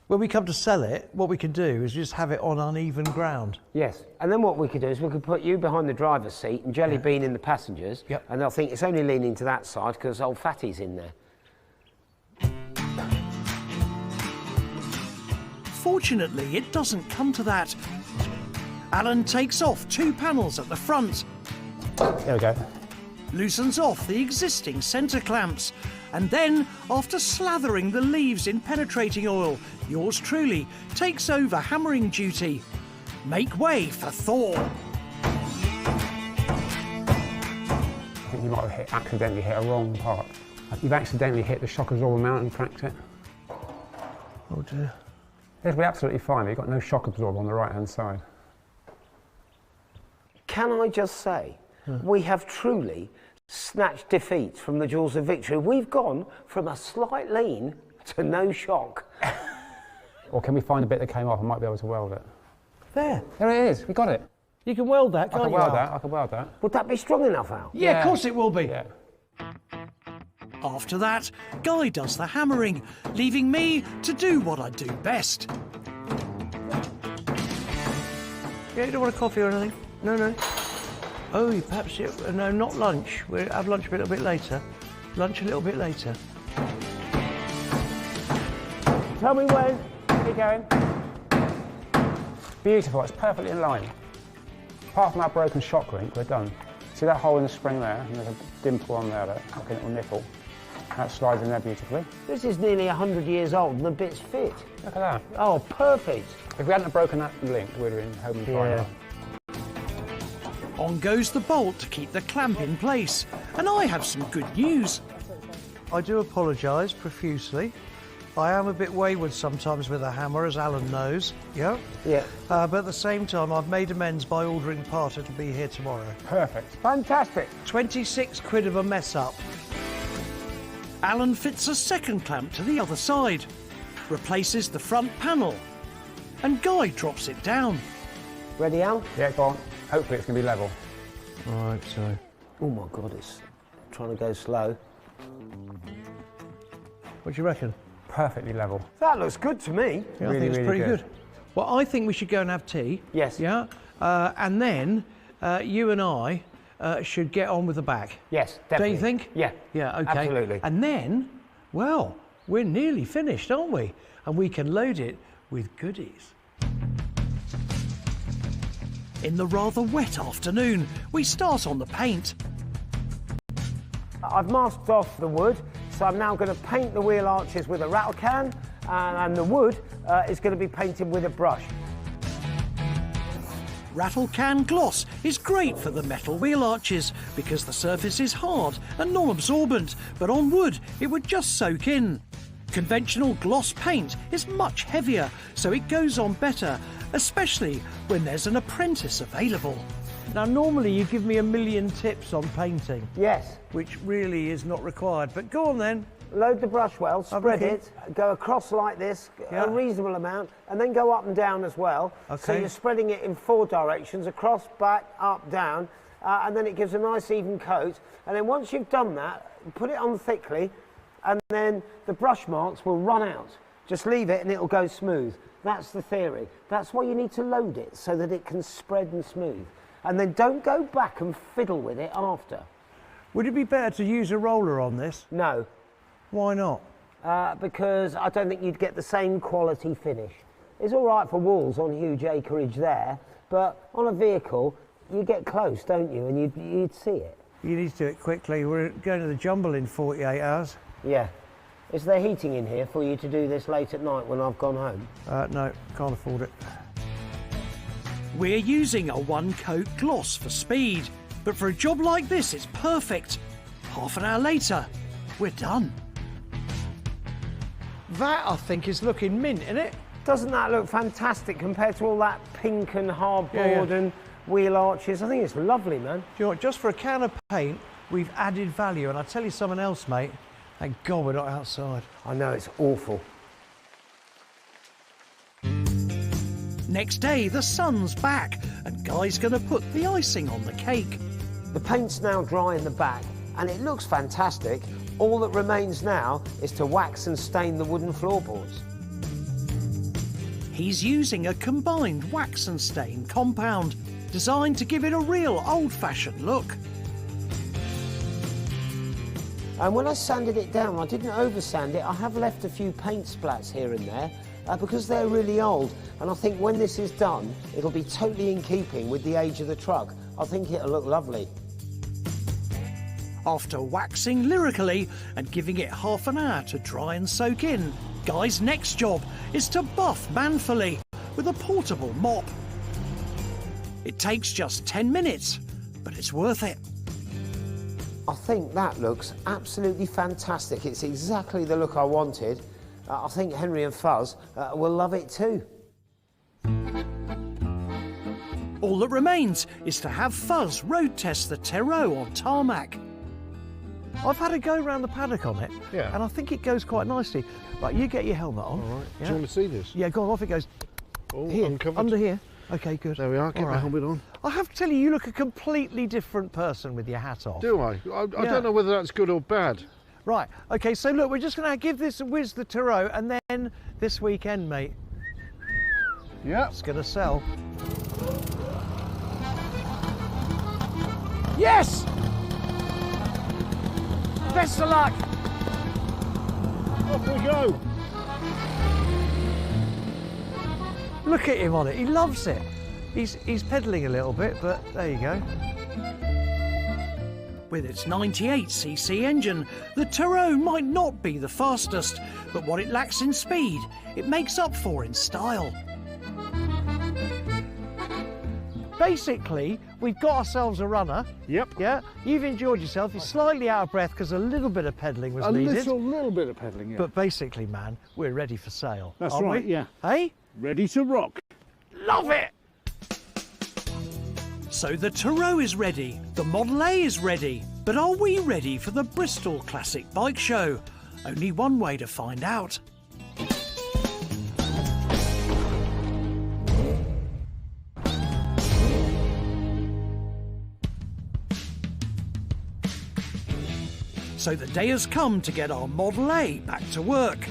When we come to sell it, what we can do is just have it on uneven ground. Yes, and then what we could do is we could put you behind the driver's seat and Jelly Bean in the passengers, and they'll think it's only leaning to that side because old Fatty's in there. Fortunately, it doesn't come to that. Alan takes off 2 panels at the front. There we go. Loosens off the existing centre clamps, and then, after slathering the leaves in penetrating oil, yours truly takes over hammering duty. Make way for Thor. I think you might have accidentally hit a wrong part. You've accidentally hit the shock absorber mount and cracked it. Oh dear. It'll be absolutely fine, but you've got no shock absorber on the right-hand side. Can I just say, we have truly snatched defeat from the jaws of victory. We've gone from a slight lean to no shock. Or can we find a bit that came off? I might be able to weld it. There. There it is. We got it. You can weld that, can't you? I can weld that. Would that be strong enough, Al? Yeah, of course it will be. Yeah. After that, Guy does the hammering, leaving me to do what I do best. Yeah, you don't want a coffee or anything? No. Oh, perhaps no, not lunch. We'll have lunch a little bit later. Lunch a little bit later. Tell me when. Keep going. Beautiful, it's perfectly in line. Apart from our broken shock link, we're done. See that hole in the spring there? And there's a dimple on there, that little nipple. That slides in there beautifully. This is nearly 100 years old and the bit's fit. Look at that. Oh, perfect. If we hadn't have broken that link, we'd have been home and dry. On goes the bolt to keep the clamp in place, and I have some good news. I do apologise profusely. I am a bit wayward sometimes with a hammer, as Alan knows. Yeah? Yeah. But at the same time, I've made amends by ordering part. It'll be here tomorrow. Perfect. Fantastic. 26 quid of a mess up. Alan fits a second clamp to the other side, replaces the front panel, and Guy drops it down. Ready, Al? Yeah, go on. Hopefully it's going to be level. I hope so. Oh my God, it's trying to go slow. What do you reckon? Perfectly level. That looks good to me. Yeah, I think it's pretty good. Well, I think we should go and have tea. Yes. Yeah? And then you and I should get on with the back. Yes, definitely. Don't you think? Yeah. Yeah, okay. Absolutely. And then, well, we're nearly finished, aren't we? And we can load it with goodies. In the rather wet afternoon, we start on the paint. I've masked off the wood, so I'm now going to paint the wheel arches with a rattle can, and the wood is going to be painted with a brush. rattle can gloss is great for the metal wheel arches because the surface is hard and non-absorbent, but on wood it would just soak in. Conventional gloss paint is much heavier, so it goes on better, especially when there's an apprentice available. Now, normally you give me a million tips on painting. Yes. Which really is not required, but go on then. Load the brush well, spread Okay. it, go across like this, Yeah. a reasonable amount, and then go up and down as well. So Okay. you're spreading it in 4 directions, across, back, up, down, and then it gives a nice even coat. And then once you've done that, put it on thickly, and then the brush marks will run out. Just leave it and it'll go smooth. That's the theory. That's why you need to load it, so that it can spread and smooth. And then don't go back and fiddle with it after. Would it be better to use a roller on this? No. Why not? Because I don't think you'd get the same quality finish. It's all right for walls on huge acreage there, but on a vehicle, you get close, don't you? And you'd see it. You need to do it quickly. We're going to the jumble in 48 hours. Yeah. Is there heating in here for you to do this late at night when I've gone home? No, can't afford it. We're using a one-coat gloss for speed, but for a job like this, it's perfect. Half an hour later, we're done. That, I think, is looking mint, isn't it? Doesn't that look fantastic compared to all that pink and hardboard Yeah. and wheel arches? I think it's lovely, man. Do you know what? Just for a can of paint, we've added value. And I tell you something else, mate. Thank God we're not outside. I know, it's awful. Next day, the sun's back, and Guy's going to put the icing on the cake. The paint's now dry in the back, and it looks fantastic. All that remains now is to wax and stain the wooden floorboards. He's using a combined wax and stain compound, designed to give it a real old-fashioned look. And when I sanded it down, I didn't over-sand it. I have left a few paint splats here and there because they're really old. And I think when this is done, it'll be totally in keeping with the age of the truck. I think it'll look lovely. After waxing lyrically and giving it half an hour to dry and soak in, Guy's next job is to buff manfully with a portable mop. It takes just 10 minutes, but it's worth it. I think that looks absolutely fantastic. It's exactly the look I wanted. I think Henry and Fuzz will love it too. All that remains is to have Fuzz road test the Terreau on tarmac. I've had a go around the paddock on it, Yeah. and I think it goes quite nicely. Right, you get your helmet on. All right. Yeah? Do you want to see this? Yeah, go on, off it goes. Oh, Here, uncovered. under here. Okay, good. There we are. Get All my right. helmet on. I have to tell you, you look a completely different person with your hat off. Do I? I don't know whether that's good or bad. Right, okay, so look, we're just going to give this a whiz the Terreau, and then this weekend, mate, Yeah. it's going to sell. Yes! Best of luck! Off we go. Look at him on it, he loves it. He's pedalling a little bit, but there you go. With its 98cc engine, the Terreau might not be the fastest, but what it lacks in speed, it makes up for in style. Basically, we've got ourselves a runner. Yep. Yeah, you've enjoyed yourself. You're slightly out of breath because a little bit of pedalling was needed. little bit of pedalling, yeah. But basically, man, we're ready for sale. That's aren't right, we? yeah. Hey? Ready to rock. Love it! So the Terreau is ready, the Model A is ready, but are we ready for the Bristol Classic Bike Show? Only one way to find out. So the day has come to get our Model A back to work.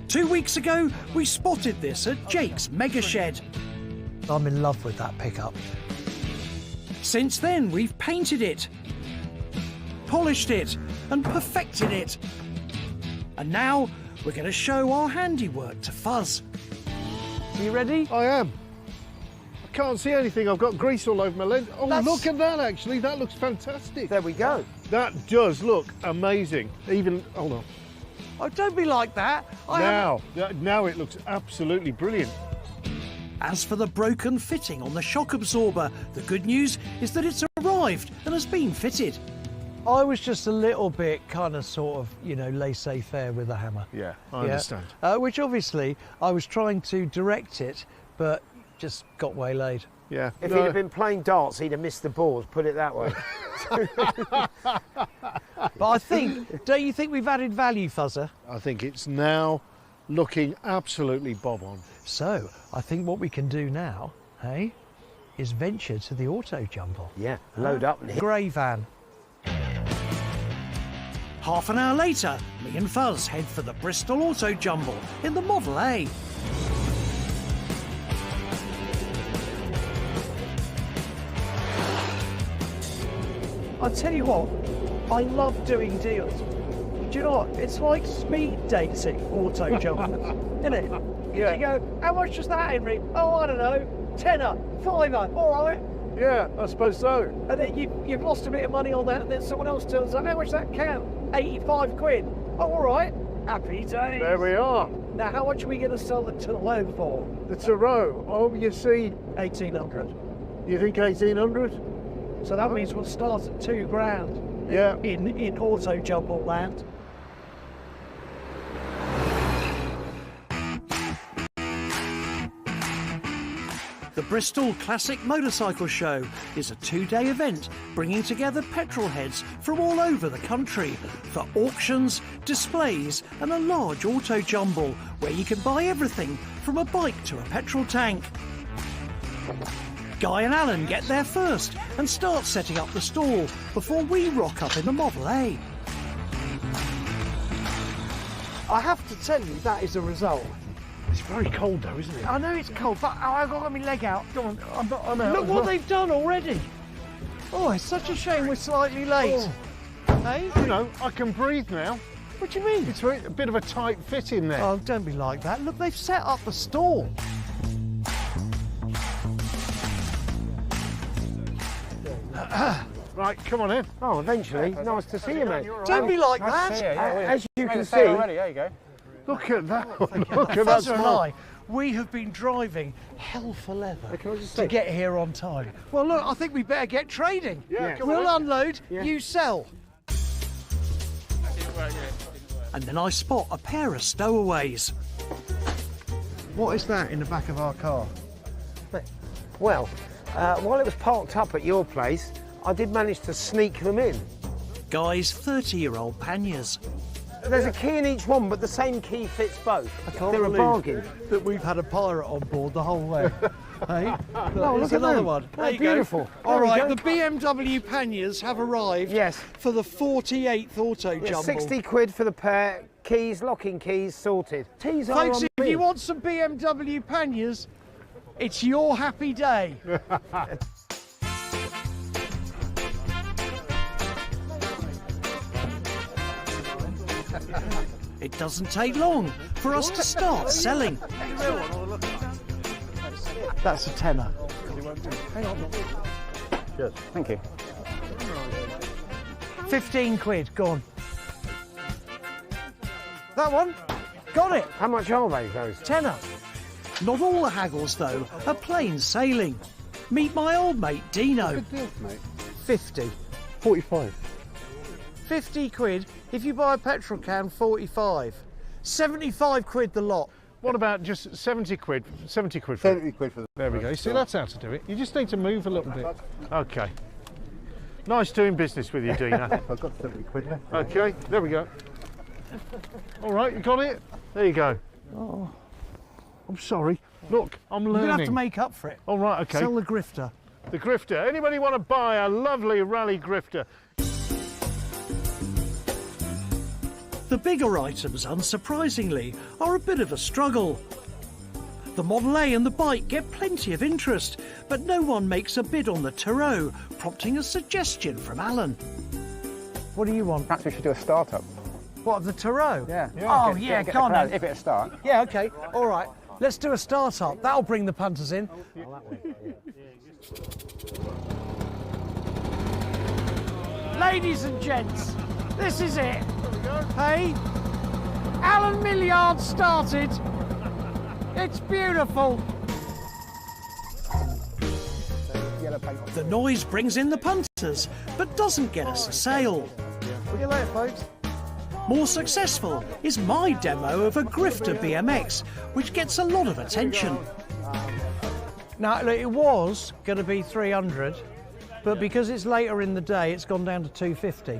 2 weeks ago, we spotted this at Jake's Mega Shed. I'm in love with that pickup. Since then, we've painted it, polished it, and perfected it. And now, we're going to show our handiwork to Fuzz. Are you ready? I am. I can't see anything. I've got grease all over my lens. Oh, That's- look at that, actually. That looks fantastic. There we go. That does look amazing. Even, hold on. Oh, don't be like that. Now it looks absolutely brilliant. As for the broken fitting on the shock absorber, the good news is that it's arrived and has been fitted. I was just a little bit kind of sort of, you know, laissez-faire with the hammer. Yeah, I understand. Which obviously I was trying to direct it, but just got waylaid. Yeah. If he'd have been playing darts, he'd have missed the balls, put it that way. But I think, don't you think we've added value, Fuzzer? I think it's now looking absolutely bob on. So, I think what we can do now, hey, is venture to the auto jumble. Yeah, load up and hit. Grey van. Half an hour later, me and Fuzz head for the Bristol Auto Jumble in the Model A. I'll tell you what, I love doing deals. Do you know what? It's like speed dating, auto jumble, isn't it? Yeah. You go, how much is that, Henry? Oh, I don't know, tenner, fiver, all right. Yeah, I suppose so. And then you've lost a bit of money on that, and then someone else turns up, how much that count? 85 quid. Oh, all right, happy days. There we are. Now, how much are we going to sell the Turo for? The Turo. Oh, you see. 1,800. You think 1,800? So that means we'll start at £2,000. Yeah. In auto jumble land. The Bristol Classic Motorcycle Show is a two-day event bringing together petrolheads from all over the country for auctions, displays and a large auto jumble where you can buy everything from a bike to a petrol tank. Guy and Alan get there first and start setting up the stall before we rock up in the Model A. I have to tell you, that is a result. It's very cold though, isn't it? I know it's cold, but I've got my leg out. Go on, I'm out. Look what they've done already. Oh, it's such a shame we're slightly late. Hey? You know, I can breathe now. What do you mean? It's a bit of a tight fit in there. Oh, don't be like that. Look, they've set up the stall. Right, come on in. Oh, eventually. Nice to see you, mate. Don't be like that. As you can see, There you go. Look at that. Look at that Fuzzer and smile. I, we have been driving hell for leather Can I just to say- get here on time. Well, look, I think we better get trading. Yeah, come We'll on. unload, you sell. And then I spot a pair of stowaways. What is that in the back of our car? well, while it was parked up at your place, I did manage to sneak them in. Guy's 30-year-old panniers. There's a key in each one, but the same key fits both. Can't They're a believe bargain. that we've had a pirate on board the whole way. Hey? look Here's at another them. one. They're There you beautiful. go. There All we right, go. the BMW panniers have arrived Yes. for the 48th auto Yeah, jumble. 60 quid for the pair, keys, locking keys, sorted. Teas are Folks, on if me. you want some BMW panniers, it's your happy day. It doesn't take long for us to start selling. That's a tenner. Good, thank you. 15 quid, gone. That one, got it. How much are they, those? Tenner. Not all the haggles, though, are plain sailing. Meet my old mate Dino. Good deal, mate. 50. 45. 50 quid. If you buy a petrol can, 45. 75 quid the lot. What about just 70 quid? 70 quid for 70 quid for the... There we go. You see, that's how to do it. You just need to move a little bit. Okay. Nice doing business with you, Dina. I've got 70 quid left. Okay, there we go. All right, you got it? There you go. Oh, I'm sorry. Look, I'm you're learning. going to have to make up for it. All right, okay. Sell the grifter. The grifter. Anybody want to buy a lovely rally grifter? The bigger items, unsurprisingly, are a bit of a struggle. The Model A and the bike get plenty of interest, but no one makes a bid on the Turo, prompting a suggestion from Alan. What do you want? Perhaps we should do a startup. What, the Turo? Yeah. Oh, Get- yeah, get go on the crowd. then. If it a start. Yeah, okay, all right. Let's do a start-up. That'll bring the punters in. Ladies and gents, this is it. Hey, Alan Millyard started. It's beautiful. The noise brings in the punters, but doesn't get us a sale. See you later, folks. More successful is my demo of a grifter BMX, which gets a lot of attention. Now, look, it was going to be 300, but because it's later in the day, it's gone down to 250.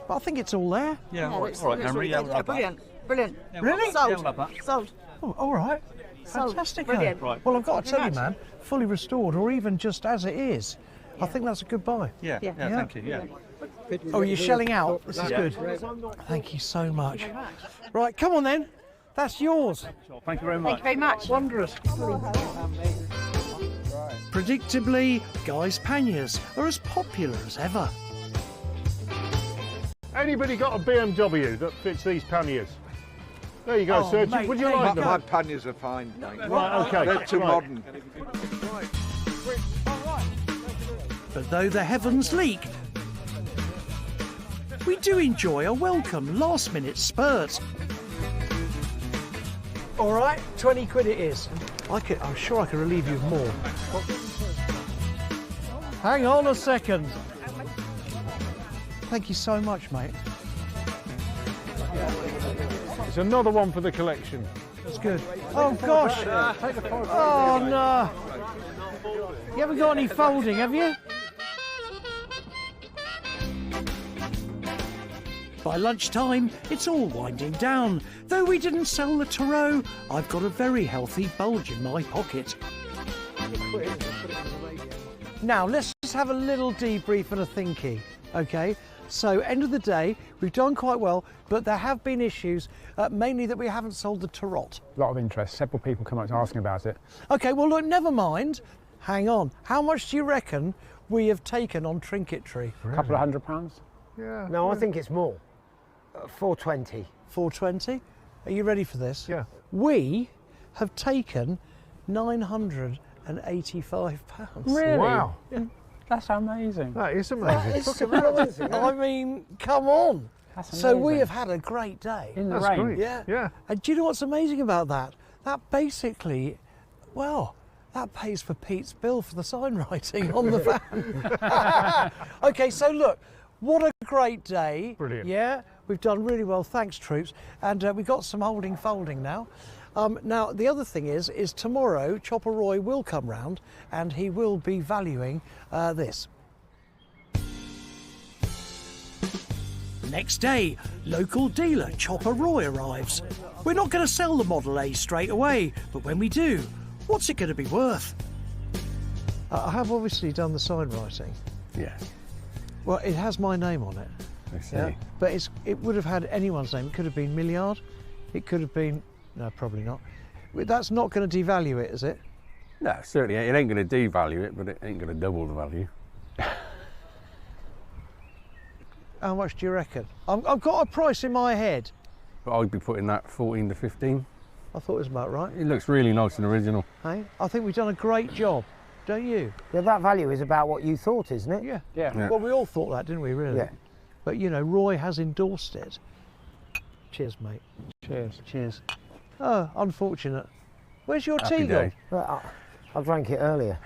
But I think it's all there. Yeah, all right, Henry. Yeah, we'll have that. Brilliant, brilliant. Really? Sold. Yeah, we'll have that. Sold. Oh, all right. Sold. Fantastic. Brilliant. Right. Well, I've got to tell you, Very man, fully restored or even just as it is, I think that's a good buy. Yeah, thank you. Yeah. Oh, you're shelling out? This is Yeah. good. Thank you so much. Right, come on then. That's yours. Thank you very much. Thank you very much. Wondrous. Predictably, Guy's panniers are as popular as ever. Anybody got a BMW that fits these panniers? There you go, Oh, sir. mate, Would you there like you them? go. My panniers are fine, mate. Right, okay. They're too right. modern. But though the heavens leak, we do enjoy a welcome last-minute spurt. All right, 20 quid it is. I'm sure I can relieve you of more. Hang on a second. Thank you so much, mate. It's another one for the collection. That's good. Oh, gosh. Oh, no. You haven't got any folding, have you? By lunchtime, it's all winding down. Though we didn't sell the Tarot, I've got a very healthy bulge in my pocket. Now, let's just have a little debrief and a thinky, okay? So, end of the day, we've done quite well, but there have been issues, mainly that we haven't sold the Tarot. A lot of interest. Several people come up to asking about it. Okay, well, look, never mind. Hang on. How much do you reckon we have taken on Trinketry? A couple of £100. Yeah. No, I think it's more. 420. 420? Are you ready for this? Yeah. We have taken £985. Really? Wow. Yeah, that's amazing. That is amazing. It's amazing. I mean, come on. That's So we amazing. have had a great day. In the That's rain. great. Yeah. Yeah. And do you know what's amazing about that? That basically, well, that pays for Pete's bill for the sign writing on the van. Okay, so look, what a great day. Brilliant. Yeah, we've done really well. Thanks, troops. And we've got some holding folding now. Now, the other thing is tomorrow Chopper Roy will come round and he will be valuing this. Next day, local dealer Chopper Roy arrives. We're not going to sell the Model A straight away, but when we do, what's it going to be worth? I have obviously done the sign writing. Yeah. Well, it has my name on it. I see. But it would have had anyone's name. It could have been Milliard. It could have been... No, probably not. That's not going to devalue it, is it? No, certainly it ain't going to devalue it, but it ain't going to double the value. How much do you reckon? I've got a price in my head. But I'd be putting that 14 to 15. I thought it was about right. It looks really nice and original. Hey, I think we've done a great job, don't you? Yeah, that value is about what you thought, isn't it? Yeah. Yeah. Well, we all thought that, didn't we, really? Yeah. But, you know, Roy has endorsed it. Cheers, mate. Cheers. Cheers. Oh, unfortunate. Where's your Happy tea gone? day. Well, I drank it earlier.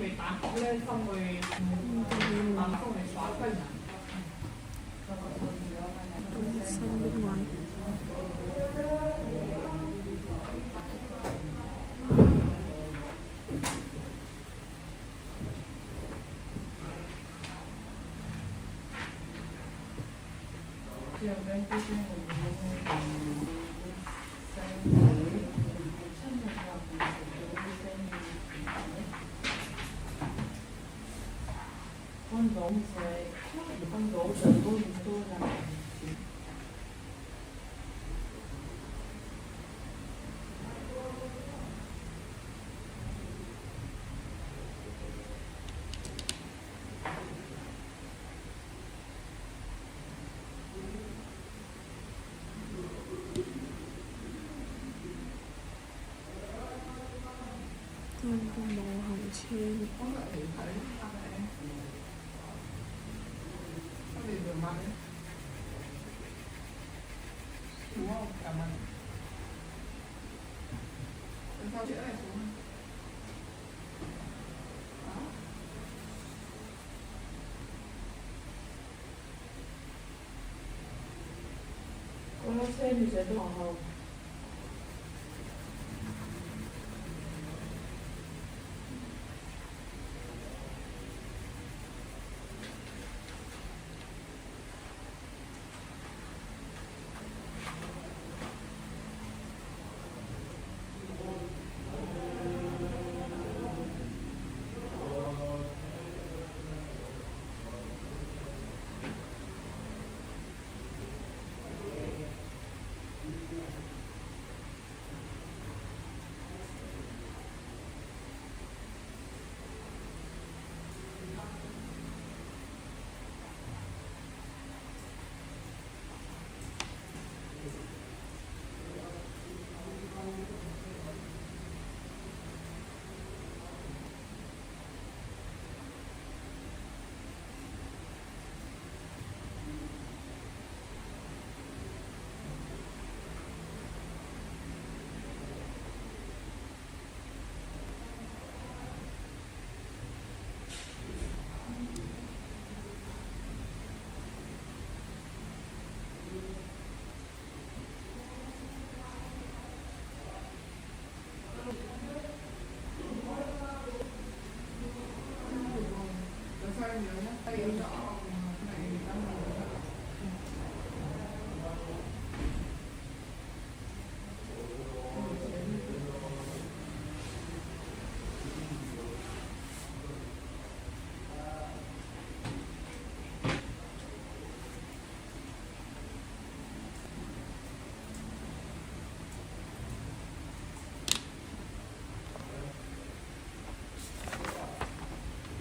người tạt lên xong rồi tạt xong rồi xóa kênh à? Xanh bên ngoài. Con màu hồng trên. Đúng không? Cảm ơn. Lần sau chữa này xuống. Nó xem thì sẽ đỏ hồng.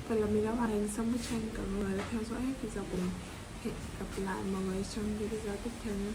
Vậy là mình đã hoàn thành xong bức tranh, cảm ơn mọi người đã theo dõi hết video của mình. Hẹn gặp lại mọi người trong video tiếp theo nhé.